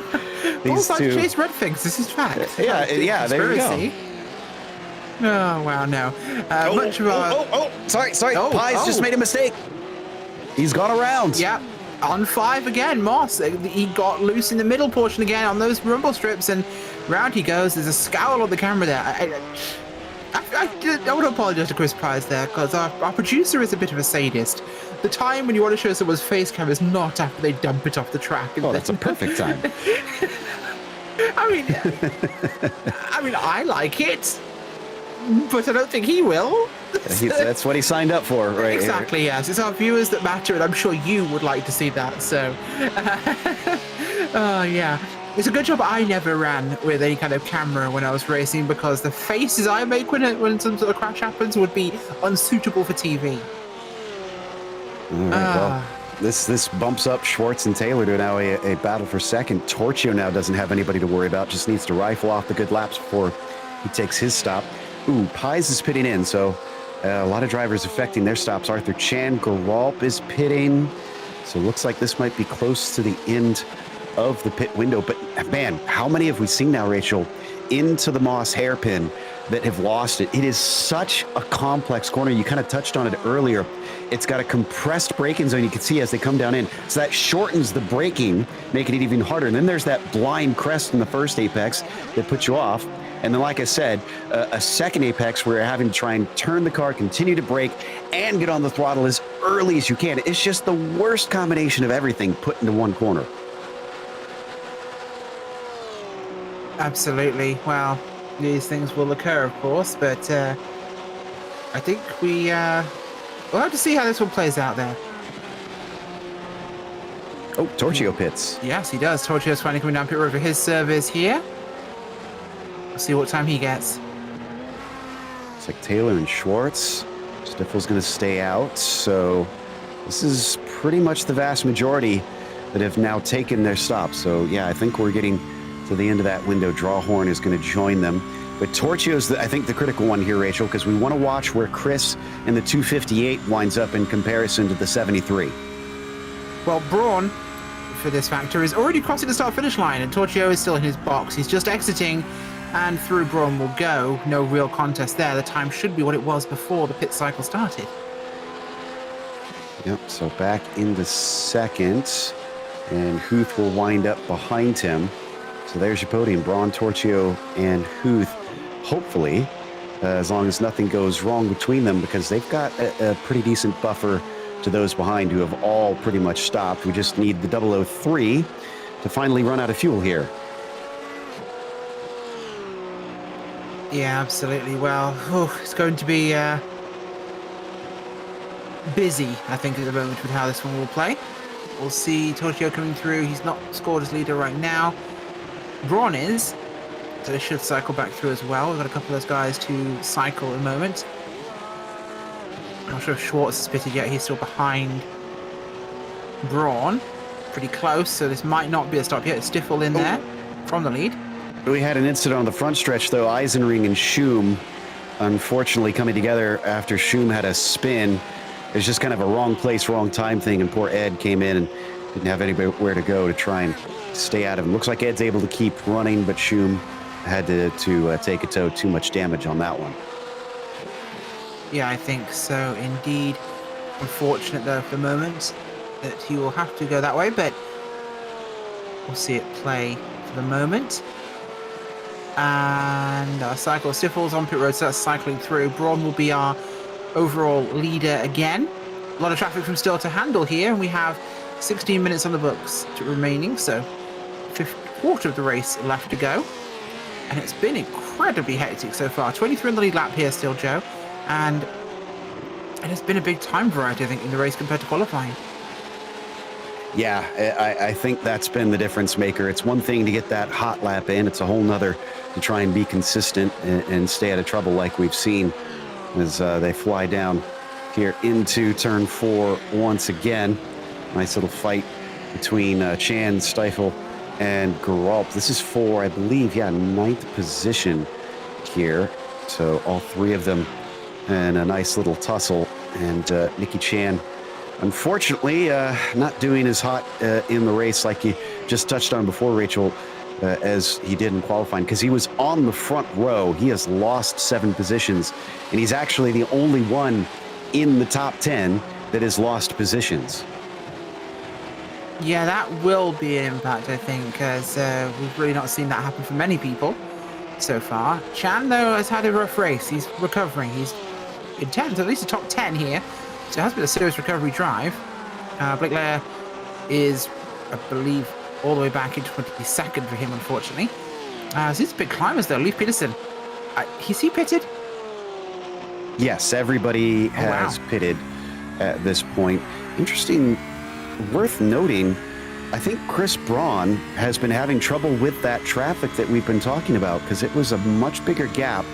these two chase red things. This is fact. Yeah, there you go. Oh wow, no. Sorry. Pies just made a mistake. He's gone around. Yep. On 5 again, Moss. He got loose in the middle portion again on those rumble strips, and round he goes. There's a scowl on the camera there. I want to apologize to Chris Price there, because our producer is a bit of a sadist. The time when you want to show someone's face cam is not after they dump it off the track. Oh, that's a perfect time. I mean, I like it, but I don't think he will. That's what he signed up for, right? Exactly, yes. It's our viewers that matter, and I'm sure you would like to see that, so... yeah. It's a good job I never ran with any kind of camera when I was racing, because the faces I make when some sort of crash happens would be unsuitable for TV. All right, well, this bumps up Schwartz and Taylor to now a battle for second. Torchio now doesn't have anybody to worry about, just needs to rifle off the good laps before he takes his stop. Ooh, Pies is pitting in, so a lot of drivers affecting their stops. Arthur Chan, Geralp is pitting, so it looks like this might be close to the end of the pit window. But man, how many have we seen now, Rachel, into the Moss hairpin that have lost it? It is such a complex corner. You kind of touched on it earlier. It's got a compressed braking zone, you can see as they come down in. So that shortens the braking, making it even harder. And then there's that blind crest in the first apex that puts you off. And then, like I said, a second apex where you're having to try and turn the car, continue to brake, and get on the throttle as early as you can. It's just the worst combination of everything put into one corner. Absolutely. Well, these things will occur, of course, but I think we'll have to see how this one plays out there. Oh, Torchio pits. Yes, he does. Torchio's finally coming down pit road for his service here. We'll see what time he gets. It's like Taylor and Schwartz. Stiffel's going to stay out, so this is pretty much the vast majority that have now taken their stop. So yeah, I think we're getting to the end of that window. Drawhorn is going to join them. But Torchio's, I think, the critical one here, Rachel, because we want to watch where Chris in the 258 winds up in comparison to the 73. Well, Braun, for this factor, is already crossing the start-finish line, and Torchio is still in his box. He's just exiting, and through Braun will go. No real contest there. The time should be what it was before the pit cycle started. Yep, so back into second, and Huth will wind up behind him. So there's your podium, Braun, Torchio, and Huth hopefully, as long as nothing goes wrong between them, because they've got a pretty decent buffer to those behind who have all pretty much stopped. We just need the 003 to finally run out of fuel here. Yeah, absolutely. Well, it's going to be busy, I think, at the moment with how this one will play. We'll see Torchio coming through. He's not scored as leader right now. Braun is, so they should cycle back through as well. We've got a couple of those guys to cycle at the moment. I'm not sure if Schwartz has pitted yet. He's still behind Braun. Pretty close, so this might not be a stop yet. It's Stiffel in there from the lead. We had an incident on the front stretch, though. Eisenring and Schum, unfortunately, coming together after Schum had a spin. It was just kind of a wrong place, wrong time thing, and poor Ed came in and didn't have anywhere to go to try and stay out of him. Looks like Ed's able to keep running, but Schum had to take a toe. Too much damage on that one. Yeah, I think so, indeed. Unfortunate, though, for the moment that he will have to go that way, but we'll see it play for the moment. And our cycle Stiffel's on pit road, so that's cycling through. Braun will be our overall leader again. A lot of traffic from still to handle here, and we have 16 minutes on the books remaining, so quarter of the race left to go. And it's been incredibly hectic so far. 23 on the lead lap here still, Joe. And it's been a big time variety, I think, in the race compared to qualifying. Yeah, I think that's been the difference maker. It's one thing to get that hot lap in. It's a whole nother to try and be consistent and stay out of trouble like we've seen as they fly down here into turn 4 once again. Nice little fight between Chan, Stifel, and Geralt. This is for, I believe, 9th position here. So all three of them in a nice little tussle. And Nicky Chan, unfortunately, not doing as hot in the race like you just touched on before, Rachel, as he did in qualifying, because he was on the front row. He has lost 7 positions, and he's actually the only one in the top 10 that has lost positions. Yeah, that will be an impact, I think, because we've really not seen that happen for many people so far. Chan, though, has had a rough race. He's recovering. He's in 10th, at least the top 10 here. So it has been a serious recovery drive. Blake Lair is, I believe, all the way back in 22nd for him, unfortunately. So these big climbers, though. Leif Peterson, is he pitted? Yes, everybody has pitted at this point. Interesting, worth noting, I think Chris Braun has been having trouble with that traffic that we've been talking about, because it was a much bigger gap,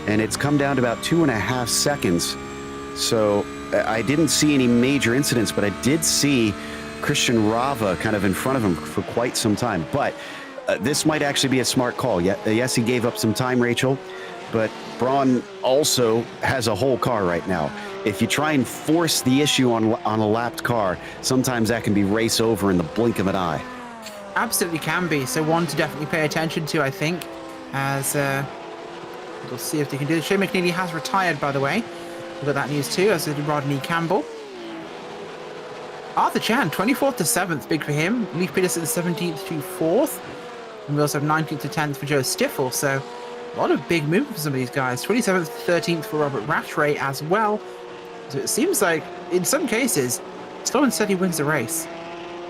and it's come down to about 2.5 seconds. So I didn't see any major incidents, but I did see Christian Rava kind of in front of him for quite some time. But this might actually be a smart call. Yes, he gave up some time, Rachel, but Braun also has a whole car right now. If you try and force the issue on a lapped car, sometimes that can be race over in the blink of an eye. Absolutely can be. So one to definitely pay attention to, I think, as we'll see if they can do it. Shane McNeely has retired, by the way. We've got that news too, as did Rodney Campbell. Arthur Chan, 24th to 7th, big for him. Leif Peterson, 17th to 4th. And we also have 19th to 10th for Joe Stiffel. So a lot of big movement for some of these guys. 27th to 13th for Robert Rattray as well. So it seems like, in some cases, slow and steady wins the race.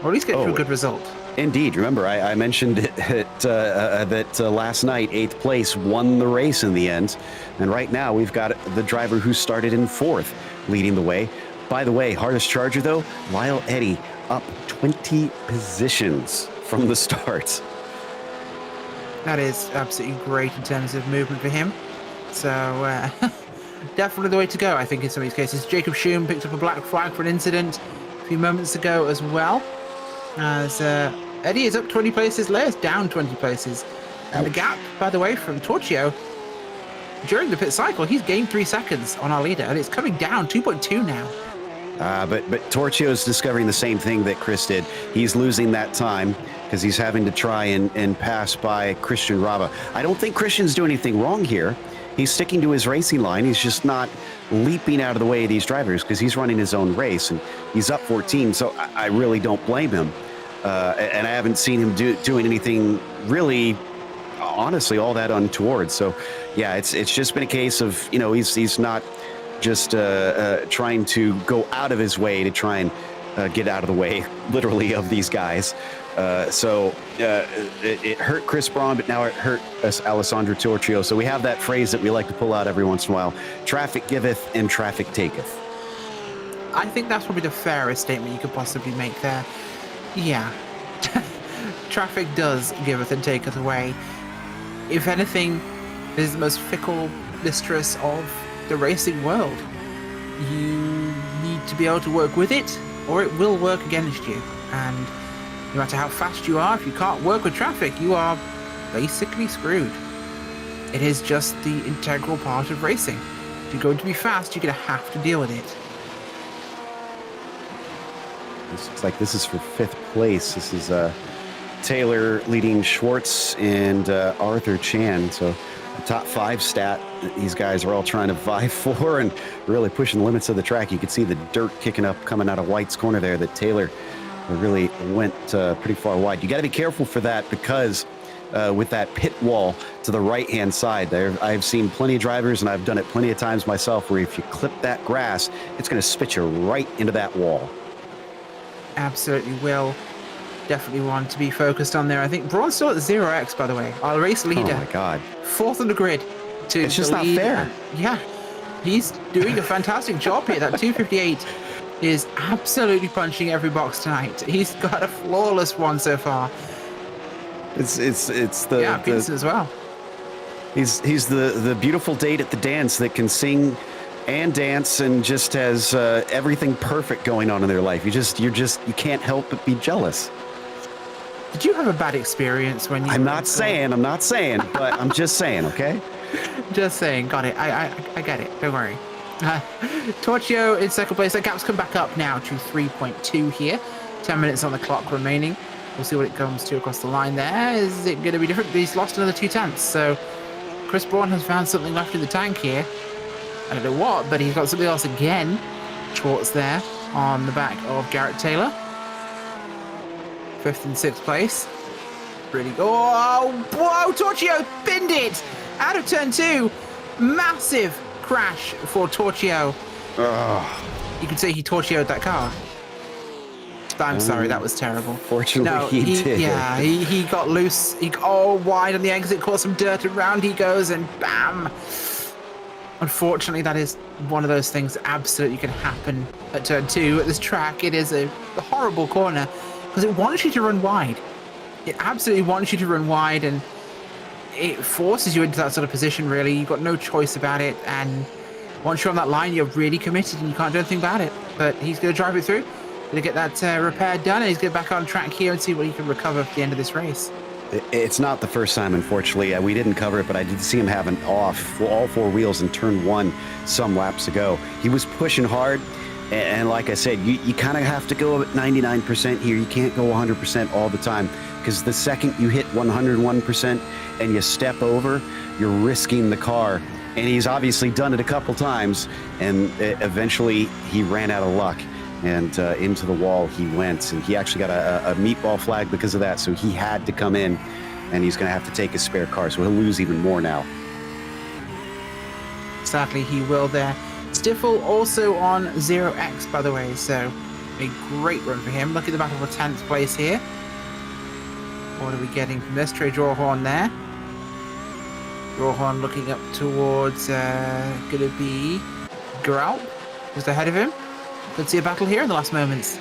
Or at least get to a good result. Indeed. Remember, I mentioned that last night, 8th place won the race in the end. And right now, we've got the driver who started in 4th leading the way. By the way, hardest charger, though, Lyle Eddy, up 20 positions from the start. That is absolutely great in terms of movement for him. So, definitely the way to go, I think, in some of these cases. Jacob Schum picked up a black flag for an incident a few moments ago as well. As Eddie is up 20 places, Lair's down 20 places. And the gap, by the way, from Torchio, during the pit cycle, he's gained 3 seconds on our leader, and it's coming down 2.2 now. But Torchio's discovering the same thing that Chris did. He's losing that time because he's having to try and pass by Christian Rava. I don't think Christian's doing anything wrong here. He's sticking to his racing line. He's just not leaping out of the way of these drivers because he's running his own race, and he's up 14, so I really don't blame him. And I haven't seen him doing anything really honestly all that untoward. So, yeah, it's just been a case of, you know, he's not just trying to go out of his way to try and get out of the way, literally, of these guys. It hurt Chris Braun, but now it hurt us, Alessandro Torchio. So we have that phrase that we like to pull out every once in a while: traffic giveth and traffic taketh. I think that's probably the fairest statement you could possibly make there. Yeah. Traffic does giveth and taketh away. If anything, it is the most fickle mistress of the racing world. You need to be able to work with it, or it will work against you. And no matter how fast you are, if you can't work with traffic, you are basically screwed. It is just the integral part of racing. If you're going to be fast, you're going to have to deal with it. This looks like this is for 5th place. This is Taylor leading Schwartz and Arthur Chan. So the top 5 stat that these guys are all trying to vie for and really pushing the limits of the track. You can see the dirt kicking up coming out of White's corner there, that Taylor really went pretty far wide. You got to be careful for that, because with that pit wall to the right-hand side there, I've seen plenty of drivers, and I've done it plenty of times myself, where if you clip that grass, it's going to spit you right into that wall. Absolutely will. Definitely want to be focused on there. I think Braun's still at 0x, by the way. Our race leader. Oh my God. 4th on the grid. It's just not fair. Yeah. He's doing a fantastic job here. That 258 is absolutely punching every box tonight. He's got a flawless one so far. It's the Peterson as well. He's the beautiful date at the dance that can sing and dance and just has everything perfect going on in their life. You can't help but be jealous. Did you have a bad experience when you? I'm not saying, but I'm just saying, okay? Just saying. Got it. I get it. Don't worry. Torchio in 2nd place. That gap's come back up now to 3.2 here. 10 minutes on the clock remaining. We'll see what it comes to across the line there. Is it going to be different? He's lost another 2 tenths. So Chris Braun has found something left in the tank here. I don't know what, but he's got something else again. Schwartz there on the back of Garrett Taylor. 5th and 6th place. Really go. Oh, whoa, Torchio binned it out of turn 2. Massive crash for Torchio. You could say he Torchioed that car. I'm sorry, that was terrible. Fortunately, he did. Yeah, he got loose. He got all wide on the exit, caught some dirt, and round he goes, and bam. Unfortunately, that is one of those things that absolutely can happen at turn 2 at this track. It is a horrible corner because it wants you to run wide. It absolutely wants you to run wide, and it forces you into that sort of position, really. You've got no choice about it, and once you're on that line, you're really committed, and you can't do anything about it. But he's going to drive it through, going to get that repair done, and he's going to back on track here and see what he can recover at the end of this race. It's not the first time, unfortunately. We didn't cover it, but I did see him have an off all 4 wheels in turn 1 some laps ago. He was pushing hard, and like I said, you kind of have to go at 99% here. You can't go 100% all the time, because the second you hit 101% and you step over, you're risking the car. And he's obviously done it a couple times, and eventually he ran out of luck. And into the wall he went, and he actually got a meatball flag because of that, so he had to come in, and he's going to have to take his spare car, so he'll lose even more now. Sadly, he will there. Stiffel also on 0x, by the way, so a great run for him. Look at the battle for 10th place here. What are we getting from this? Trey Drawhorn there. Drawhorn looking up towards, going to be Geralt, just ahead of him. Let's see a battle here in the last moments.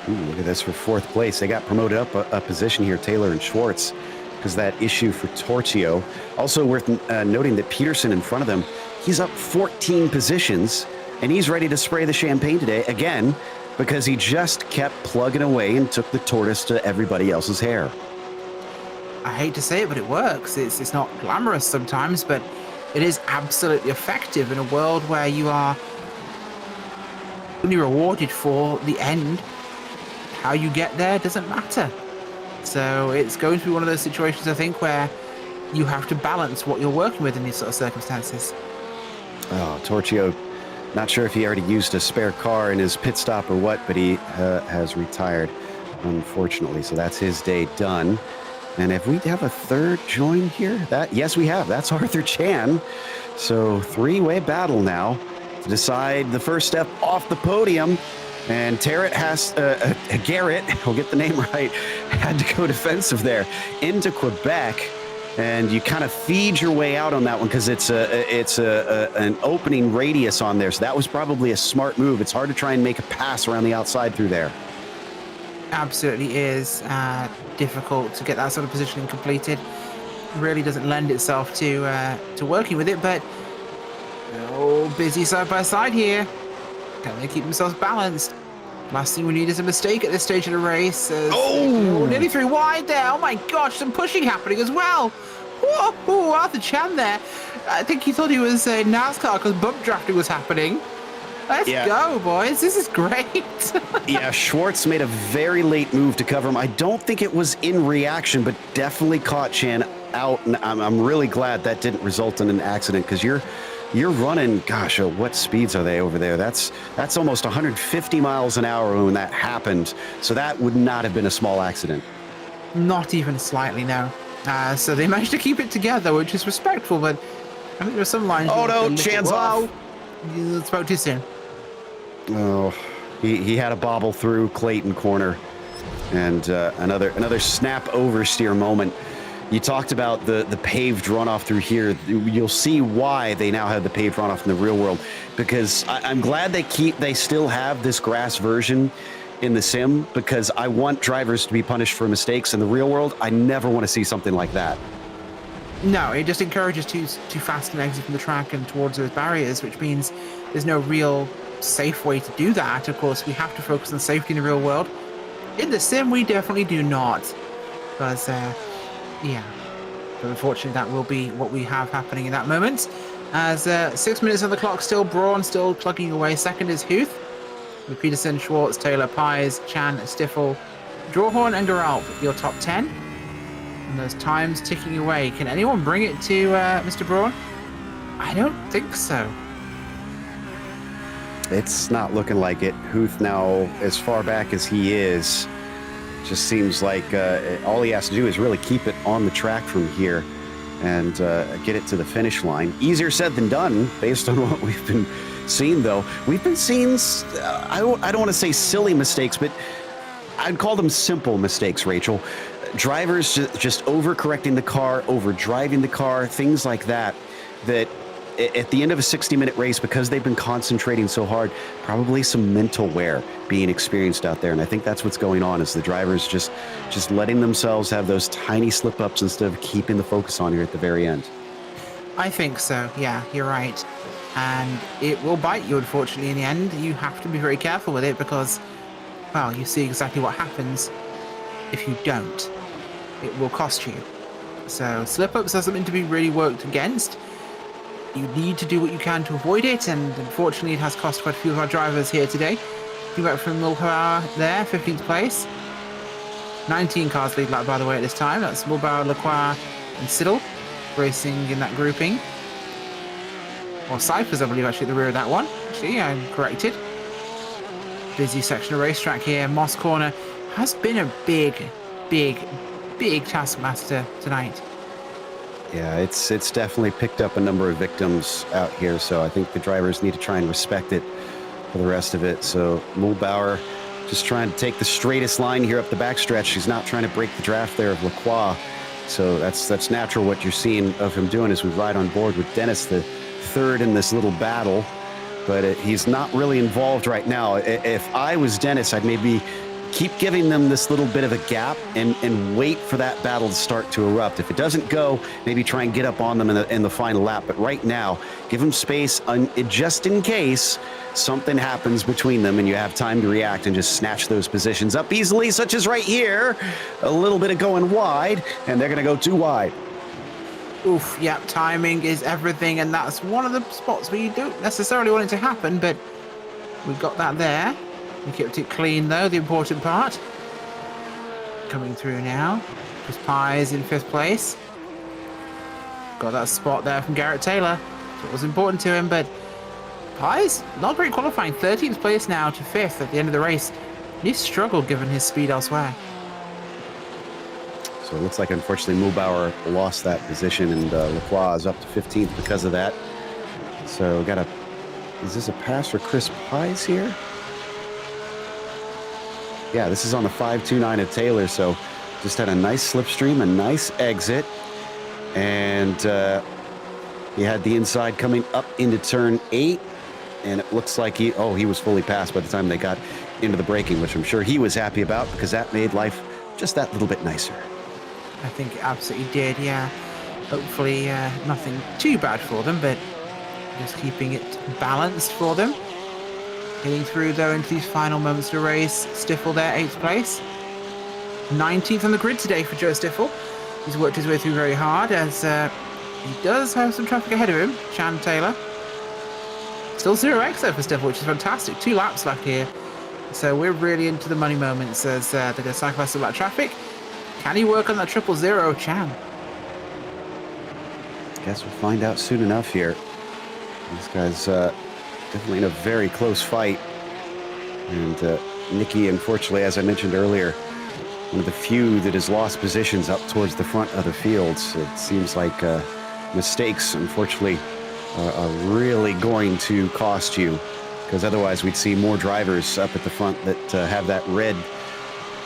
Ooh, look at this for 4th place. They got promoted up a position here, Taylor and Schwartz, because that issue for Torchio. Also worth noting that Peterson in front of them, he's up 14 positions, and he's ready to spray the champagne today again, because he just kept plugging away and took the tortoise to everybody else's hair. I hate to say it, but it works. It's not glamorous sometimes, but it is absolutely effective in a world where you are only rewarded for the end. How you get there doesn't matter. So it's going to be one of those situations, I think, where you have to balance what you're working with in these sort of circumstances. Oh, Torchio, not sure if he already used a spare car in his pit stop or what, but he has retired, unfortunately. So that's his day done. And if we have a third join here, yes, we have. That's Arthur Chan. So three-way battle now to decide the first step off the podium. And Garrett, I'll get the name right, had to go defensive there into Quebec. And you kind of feed your way out on that one because it's an opening radius on there. So that was probably a smart move. It's hard to try and make a pass around the outside through there. Absolutely is difficult to get that sort of positioning completed. Really doesn't lend itself to working with it, but busy side by side here. Can they keep themselves balanced? Last thing we need is a mistake at this stage of the race. Nearly through wide there. Oh my gosh, some pushing happening as well. Whoa, Arthur Chan there. I think he thought he was NASCAR because bump drafting was happening. Let's go, boys. This is great. Yeah, Schwartz made a very late move to cover him. I don't think it was in reaction, but definitely caught Chan out. And I'm really glad that didn't result in an accident because you're running, gosh, what speeds are they over there? That's almost 150 miles an hour when that happened. So that would not have been a small accident. Not even slightly, no. So they managed to keep it together, which is respectful, but I think there's some lines... Oh, no, Chan's off. You spoke too soon. Oh, he had a bobble through Clayton corner. And another snap oversteer moment. You talked about the paved runoff through here. You'll see why they now have the paved runoff in the real world, because I'm glad they still have this grass version in the sim, because I want drivers to be punished for mistakes. In the real world, I never want to see something like that. No, it just encourages too fast an exit from the track and towards those barriers, which means there's no real safe way to do that. Of course, we have to focus on safety in the real world. In the sim, we definitely do not, because yeah, but unfortunately that will be what we have happening in that moment. As 6 minutes on the clock, still Braun, still plugging away. Second is Huth, with Peterson, Schwartz, Taylor, Pies, Chan, Stiffel, Drawhorn, and Geralp, your top 10. And those times ticking away. Can anyone bring it to Mr. Braun? I don't think so. It's not looking like it. Huth now, as far back as he is, just seems like all he has to do is really keep it on the track from here and get it to the finish line. Easier said than done, based on what we've been seeing, though. We've been seeing, I don't want to say silly mistakes, but I'd call them simple mistakes, Rachel. Drivers just overcorrecting the car, overdriving the car, things like that, that at the end of a 60-minute race, because they've been concentrating so hard, probably some mental wear being experienced out there. And I think that's what's going on, is the drivers just letting themselves have those tiny slip-ups instead of keeping the focus on here at the very end. I think so, yeah, you're right. And it will bite you, unfortunately, in the end. You have to be very careful with it because, well, you see exactly what happens if you don't. It will cost you. So slip-ups are something to be really worked against. You need to do what you can to avoid it, and unfortunately it has cost quite a few of our drivers here today. You back from Mulbauer there, 15th place. 19 cars lead lap, by the way, at this time. That's Mulbauer, Lacroix, and Siddle racing in that grouping. Or Cyphers, I believe, actually at the rear of that one. Actually, I'm corrected. Busy section of racetrack here. Moss Corner has been a big taskmaster tonight. Yeah, it's definitely picked up a number of victims out here, so I think the drivers need to try and respect it for the rest of it. So Mulbauer just trying to take the straightest line here up the backstretch. He's not trying to break the draft there of Lacroix. So that's natural what you're seeing of him doing as we ride on board with Dennis, the third in this little battle. But he's not really involved right now. If I was Dennis, I'd maybe keep giving them this little bit of a gap and wait for that battle to start to erupt. If it doesn't go, maybe try and get up on them in the final lap. But right now, give them space just in case something happens between them and you have time to react and just snatch those positions up easily, such as right here. A little bit of going wide, and they're going to go too wide. Oof, yeah, timing is everything, and that's one of the spots where you don't necessarily want it to happen, but we've got that there. We kept it clean, though, the important part. Coming through now. Chris Pye is in 5th place. Got that spot there from Garrett Taylor. So it was important to him, but Pye's not great qualifying. 13th place now to 5th at the end of the race. He struggled given his speed elsewhere. So it looks like, unfortunately, Mubauer lost that position, and Lacroix is up to 15th because of that. So is this a pass for Chris Pies here? Yeah, this is on the 5.29 of Taylor, so just had a nice slipstream, a nice exit, and he had the inside coming up into turn 8, and it looks like he was fully passed by the time they got into the braking, which I'm sure he was happy about because that made life just that little bit nicer. I think it absolutely did, yeah. Hopefully nothing too bad for them, but just keeping it balanced for them. Getting through, though, into these final moments of the race. Stiffel there, 8th place. 19th on the grid today for Joe Stiffel. He's worked his way through very hard, as he does have some traffic ahead of him. Chan Taylor. Still 0x though for Stiffel, which is fantastic. 2 laps left here. So we're really into the money moments as they're going to cycle us about traffic. Can he work on that 000, Chan? Guess we'll find out soon enough here. These guys definitely in a very close fight. And Nicky, unfortunately, as I mentioned earlier, one of the few that has lost positions up towards the front of the fields. It seems like mistakes, unfortunately, are really going to cost you, because otherwise we'd see more drivers up at the front that have that red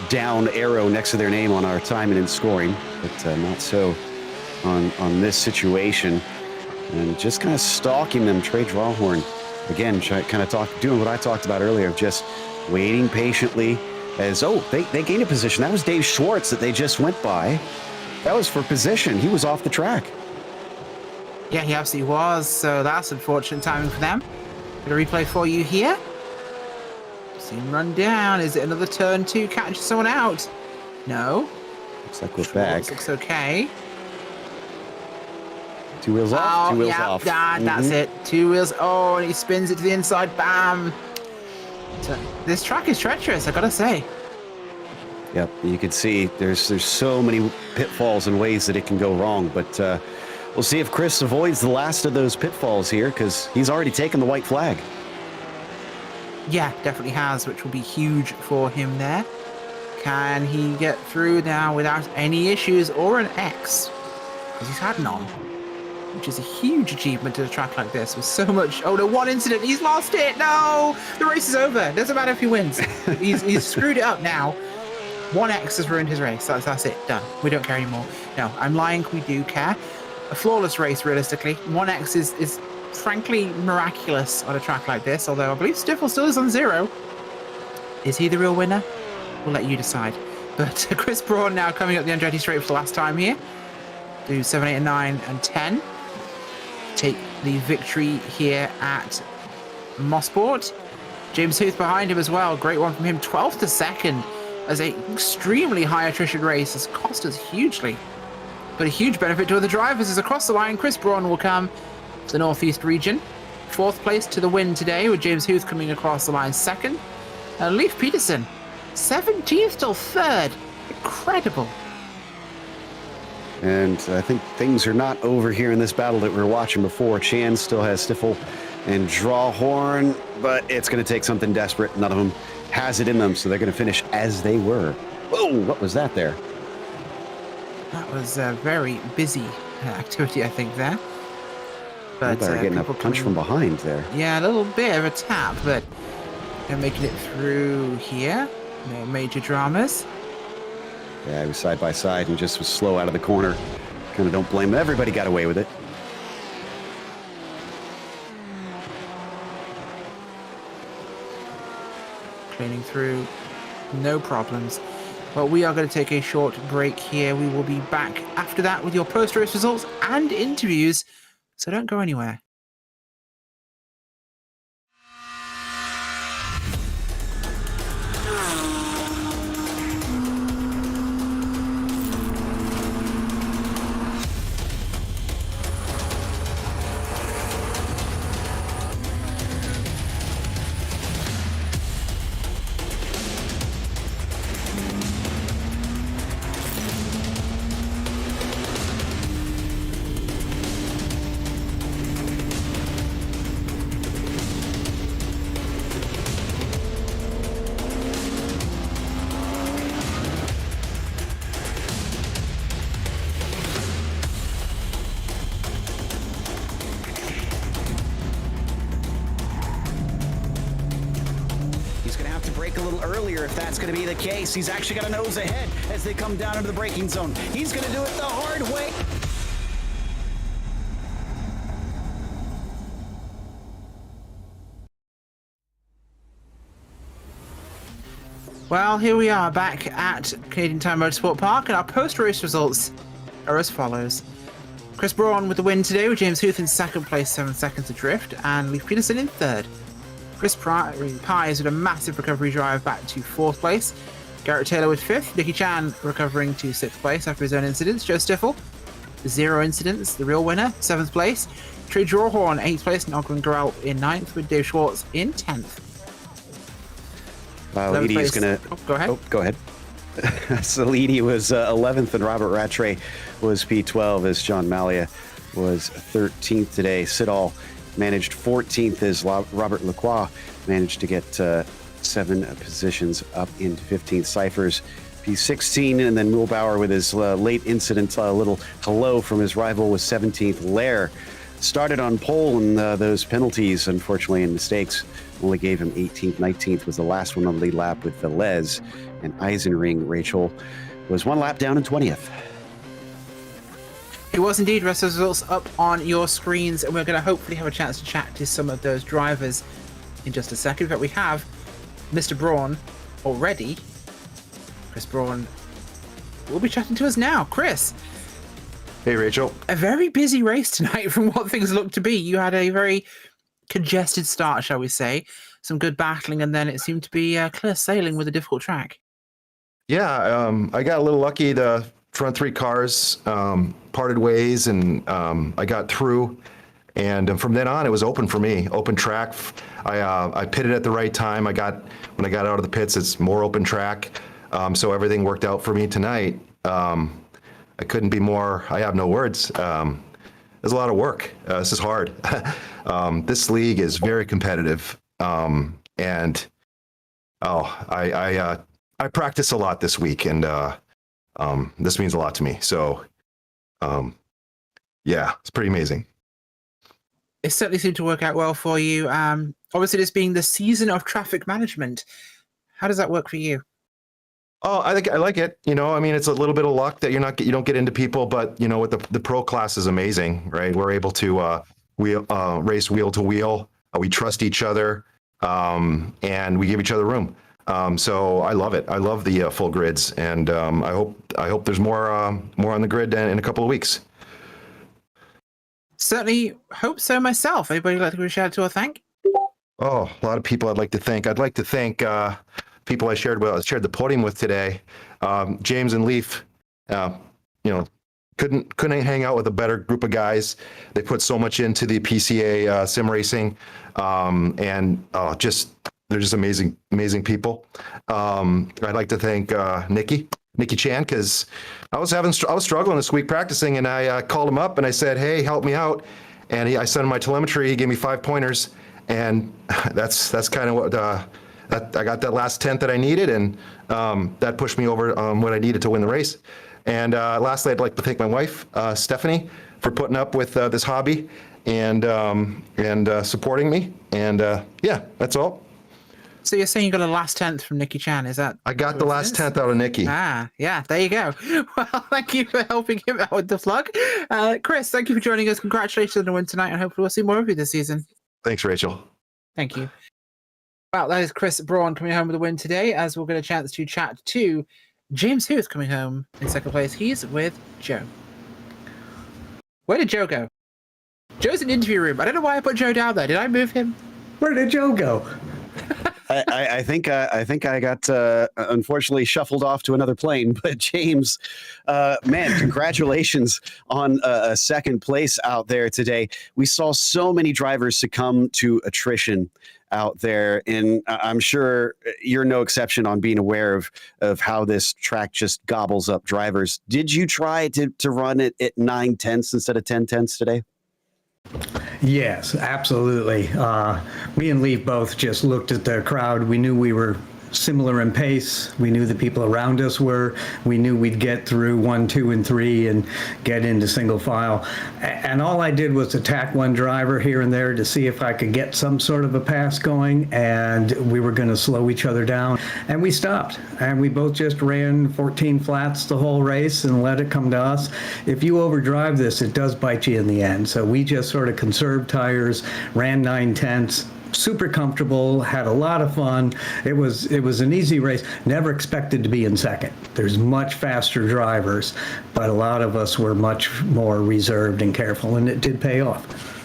down arrow next to their name on our timing and scoring, but not so on this situation. And just kind of stalking them, Trey Drawhorn, again, doing what I talked about earlier, of just waiting patiently as, they gained a position. That was Dave Schwartz that they just went by. That was for position. He was off the track. Yeah, he absolutely was, so that's unfortunate timing for them. Got a replay for you here. See him run down. Is it another turn 2 catch someone out? No. Looks like we're back. Looks okay. 2 wheels off, 2 wheels off. That's it. 2 wheels. Oh, and he spins it to the inside. Bam. So, this track is treacherous, I gotta say. Yep, you can see there's so many pitfalls and ways that it can go wrong, but we'll see if Chris avoids the last of those pitfalls here, because he's already taken the white flag. Yeah, definitely has, which will be huge for him there. Can he get through now without any issues or an X? Because he's had none, which is a huge achievement to a track like this with so much. Oh no, one incident, he's lost it. No, the race is over. Doesn't matter if he wins. he's screwed it up now. 1X has ruined his race. That's it, done. We don't care anymore. No, I'm lying, we do care. A flawless race, realistically. 1X is frankly miraculous on a track like this, although I believe Stiffel still is on 0. Is he the real winner? We'll let you decide. But Chris Braun now coming up the Andretti straight for the last time here. Do 7, 8, and 9, and 10. Take the victory here at Mosport. James Huth behind him as well. Great one from him. 12th to 2nd as an extremely high attrition race has cost us hugely. But a huge benefit to other drivers is across the line. Chris Braun will come to the Northeast region. 4th place to the win today, with James Huth coming across the line 2nd. Leif Peterson, 17th till 3rd. Incredible. And I think things are not over here in this battle that we were watching before. Chan still has Stiffel and Drawhorn, but it's going to take something desperate. None of them has it in them, so they're going to finish as they were. Whoa, what was that there? That was a very busy activity, I think, there. But they're getting a punch from behind there. Yeah, a little bit of a tap, but they're making it through here. No major dramas. Yeah, he was side by side and just was slow out of the corner. Kind of don't blame him. Everybody got away with it. Cleaning through, no problems. Well, we are going to take a short break here. We will be back after that with your post-race results and interviews, so don't go anywhere. earlier if that's going to be the case. He's actually got a nose ahead as they come down into the braking zone. He's going to do it the hard way. Well, here we are back at Canadian Tire Motorsport Park, and our post-race results are as follows. Chris Braun with the win today, with James Huth in second place, 7 seconds adrift, and Leif Peterson in third. Chris Pies with a massive recovery drive back to fourth place. Garrett Taylor with fifth. Nicky Chan recovering to sixth place after his own incidents. Joe Stiffel, 0 incidents, the real winner, seventh place. Trey Drawhorn, eighth place, and Ogren Garrell in ninth, with Dave Schwartz in 10th. Leedy is going to... Go ahead. Go ahead. So Leedy was 11th, and Robert Rattray was P12, as John Malia was 13th today. Siddall managed 14th, as Robert Lacroix managed to get 7 positions up into 15th. Cyphers P16, and then Mulbauer with his late incident, a little hello from his rival, was 17th. Lair started on pole, and those penalties, unfortunately, and mistakes only gave him 18th. 19th was the last one on the lead lap with Velez, and Eisenring, Rachel, was 1 lap down in 20th. It was indeed. Rest of the results up on your screens, and we're going to hopefully have a chance to chat to some of those drivers in just a second. But we have Mr. Braun already. Chris Braun will be chatting to us now. Chris. Hey, Rachel. A very busy race tonight from what things look to be. You had a very congested start, shall we say. Some good battling, and then it seemed to be clear sailing with a difficult track. Yeah, I got a little lucky. The front 3 cars parted ways, and I got through. And from then on, it was open for me. Open track. I pitted at the right time. when I got out of the pits, it's more open track. So everything worked out for me tonight. I couldn't be more. I have no words. There's a lot of work. This is hard. This league is very competitive, and I practice a lot this week, and this means a lot to me. So, yeah, it's pretty amazing. It certainly seemed to work out well for you. Obviously, this being the season of traffic management, how does that work for you? Oh, I think I like it. I mean, it's a little bit of luck that you don't get into people, but with the pro class is amazing, right? We're able to race wheel to wheel. We trust each other, and we give each other room. So I love it. I love the full grids, and I hope there's more on the grid in a couple of weeks. Certainly hope so myself. Anybody like to give a shout out to or thank? Oh, a lot of people I'd like to thank. I'd like to thank people I shared the podium with today. James and Leif, couldn't hang out with a better group of guys. They put so much into the PCA sim racing, and they're just amazing people. I'd like to thank Nicky Chan, because I was struggling this week practicing, and I called him up and I said, "Hey, help me out." And I sent him my telemetry. He gave me 5 pointers, and that's kind of what I got, that last tenth that I needed, and that pushed me over what I needed to win the race. And lastly, I'd like to thank my wife, Stephanie, for putting up with this hobby and supporting me. And yeah, that's all. So you're saying you got a last tenth from Nicky Chan, is that? I got the last tenth out of Nicky. Ah, yeah, there you go. Well, thank you for helping him out with the plug. Chris, thank you for joining us. Congratulations on the win tonight, and hopefully we'll see more of you this season. Thanks, Rachel. Thank you. Well, that is Chris Braun coming home with a win today, as we'll get a chance to chat to James Huth coming home in second place. He's with Joe. Where did Joe go? Joe's in the interview room. I don't know why I put Joe down there. Did I move him? Where did Joe go? I think I got unfortunately shuffled off to another plane. But James, man, congratulations on a second place out there today. We saw so many drivers succumb to attrition out there, and I'm sure you're no exception on being aware of how this track just gobbles up drivers. Did you try to run it at 9/10 instead of 10/10 today? Yes, absolutely. Me and Leif both just looked at the crowd. We knew we were similar in pace. We knew the people around us were. We knew we'd get through 1, 2, and 3 and get into single file. And all I did was attack one driver here and there to see if I could get some sort of a pass going, and we were going to slow each other down. And we stopped, and we both just ran 14 flats the whole race and let it come to us. If you overdrive this, it does bite you in the end. So we just sort of conserved tires, ran 9/10, super comfortable, had a lot of fun. It was an easy race. Never expected to be in second. There's much faster drivers, but a lot of us were much more reserved and careful, and it did pay off.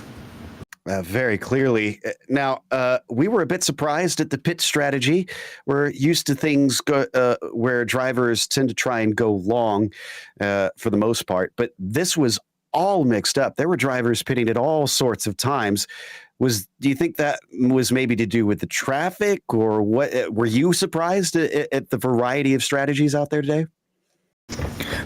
Very clearly. Now, we were a bit surprised at the pit strategy. We're used to things where drivers tend to try and go long for the most part, but this was all mixed up. There were drivers pitting at all sorts of times. Do you think that was maybe to do with the traffic, or what? Were you surprised at the variety of strategies out there today?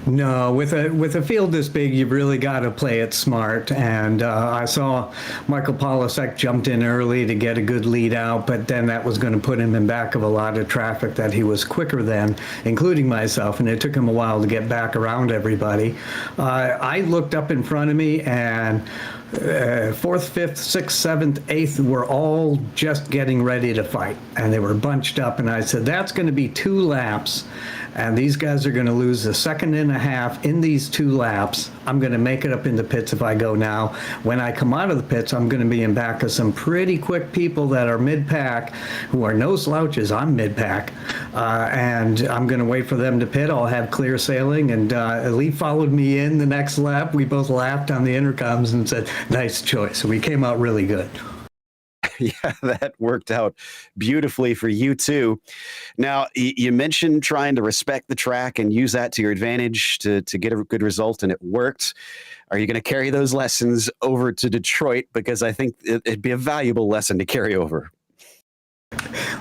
No, with a field this big, you've really got to play it smart. And I saw Michael Polisek jumped in early to get a good lead out, but then that was going to put him in back of a lot of traffic that he was quicker than, including myself, and it took him a while to get back around everybody. I looked up in front of me, and 4th, 5th, 6th, 7th, 8th were all just getting ready to fight, and they were bunched up, and I said, that's going to be 2 laps, and these guys are going to lose a second and a half in these 2 laps. I'm going to make it up in the pits if I go now. When I come out of the pits, I'm going to be in back of some pretty quick people that are mid-pack, who are no slouches. I'm mid-pack, and I'm going to wait for them to pit. I'll have clear sailing, and Lee followed me in the next lap. We both laughed on the intercoms and said, nice choice. We came out really good. Yeah, that worked out beautifully for you too. Now, you mentioned trying to respect the track and use that to your advantage to get a good result, and it worked. Are you going to carry those lessons over to Detroit? Because I think it'd be a valuable lesson to carry over.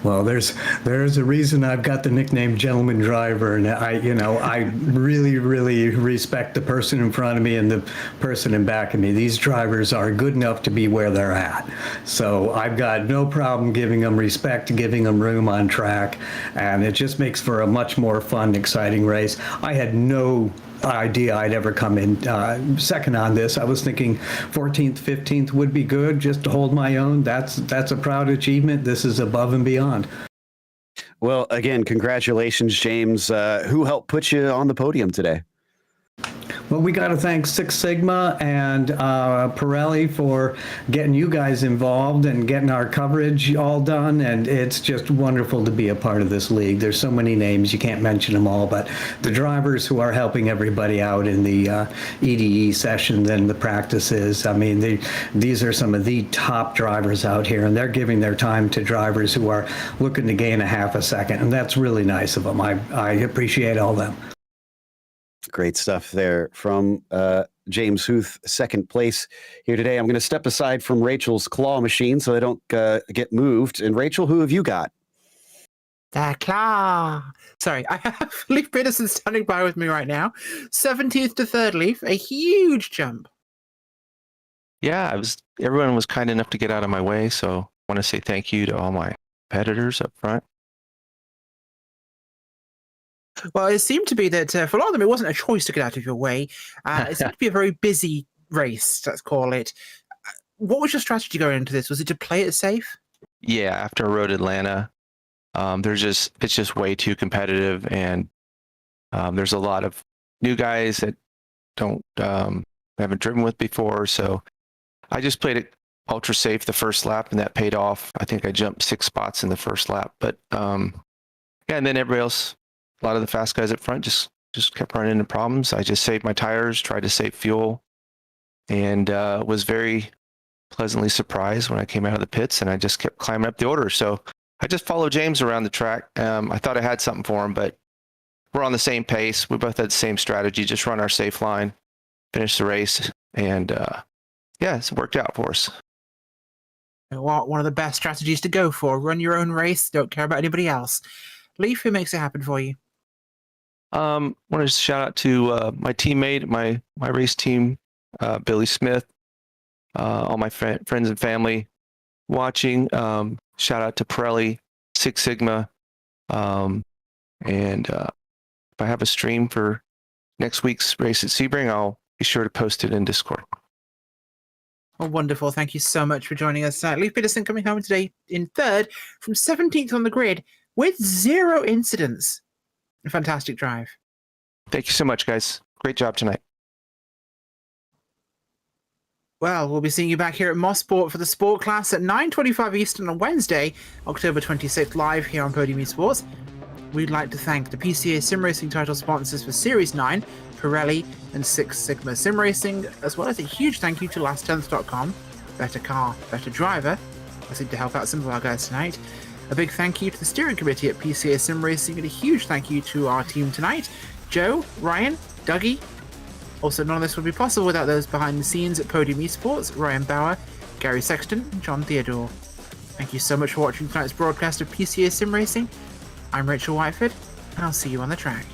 Well, there's a reason I've got the nickname Gentleman Driver, and I really, really respect the person in front of me and the person in back of me. These drivers are good enough to be where they're at. So I've got no problem giving them respect, giving them room on track, and it just makes for a much more fun, exciting race. I had no idea I'd ever come in second on this. I was thinking 14th, 15th would be good just to hold my own. That's a proud achievement. This is above and beyond. Well, again, congratulations, James. Who helped put you on the podium today? Well, we got to thank Six Sigma and Pirelli for getting you guys involved and getting our coverage all done. And it's just wonderful to be a part of this league. There's so many names, you can't mention them all, but the drivers who are helping everybody out in the EDE sessions and the practices, I mean, these are some of the top drivers out here, and they're giving their time to drivers who are looking to gain a half a second. And that's really nice of them. I appreciate all them. Great stuff there from James Huth, second place here today. I'm going to step aside from Rachel's claw machine so they don't get moved. And Rachel, who have you got? The claw. Sorry, I have Leif Peterson standing by with me right now. 17th to 3rd, Leif, a huge jump. Yeah, everyone was kind enough to get out of my way, so I want to say thank you to all my competitors up front. Well, it seemed to be that for a lot of them, it wasn't a choice to get out of your way. It seemed to be a very busy race, let's call it. What was your strategy going into this? Was it to play it safe? Yeah, after Road Atlanta, it's just way too competitive, and there's a lot of new guys that haven't driven with before. So I just played it ultra safe the first lap, and that paid off. I think I jumped 6 spots in the first lap, but yeah, and then everybody else. A lot of the fast guys up front just kept running into problems. I just saved my tires, tried to save fuel, and was very pleasantly surprised when I came out of the pits, and I just kept climbing up the order. So I just followed James around the track. I thought I had something for him, but we're on the same pace. We both had the same strategy, just run our safe line, finish the race, and yeah, it's worked out for us. One of the best strategies to go for. Run your own race, don't care about anybody else. Leif, who makes it happen for you? I want to shout out to my teammate, my race team, Billy Smith, all my friends and family watching. Shout out to Pirelli, Six Sigma, If I have a stream for next week's race at Sebring, I'll be sure to post it in Discord. Oh, wonderful. Thank you so much for joining us. Leif Peterson coming home today in third from 17th on the grid with 0 incidents. A fantastic drive. Thank you so much, guys. Great job tonight. Well, we'll be seeing you back here at Mosport for the sport class at 9:25 Eastern on Wednesday, October 26th, live here on Podium Esports. We'd like to thank the PCA Sim Racing title sponsors for Series 9, Pirelli and Six Sigma Sim Racing, as well as a huge thank you to LastTenth.com, Better Car, Better Driver, I seem to help out some of our guys tonight. A big thank you to the steering committee at PCA Sim Racing, and a huge thank you to our team tonight, Joe, Ryan, Dougie. Also, none of this would be possible without those behind the scenes at Podium Esports, Ryan Bauer, Gary Sexton, and John Theodore. Thank you so much for watching tonight's broadcast of PCA Sim Racing. I'm Rachel Whiteford, and I'll see you on the track.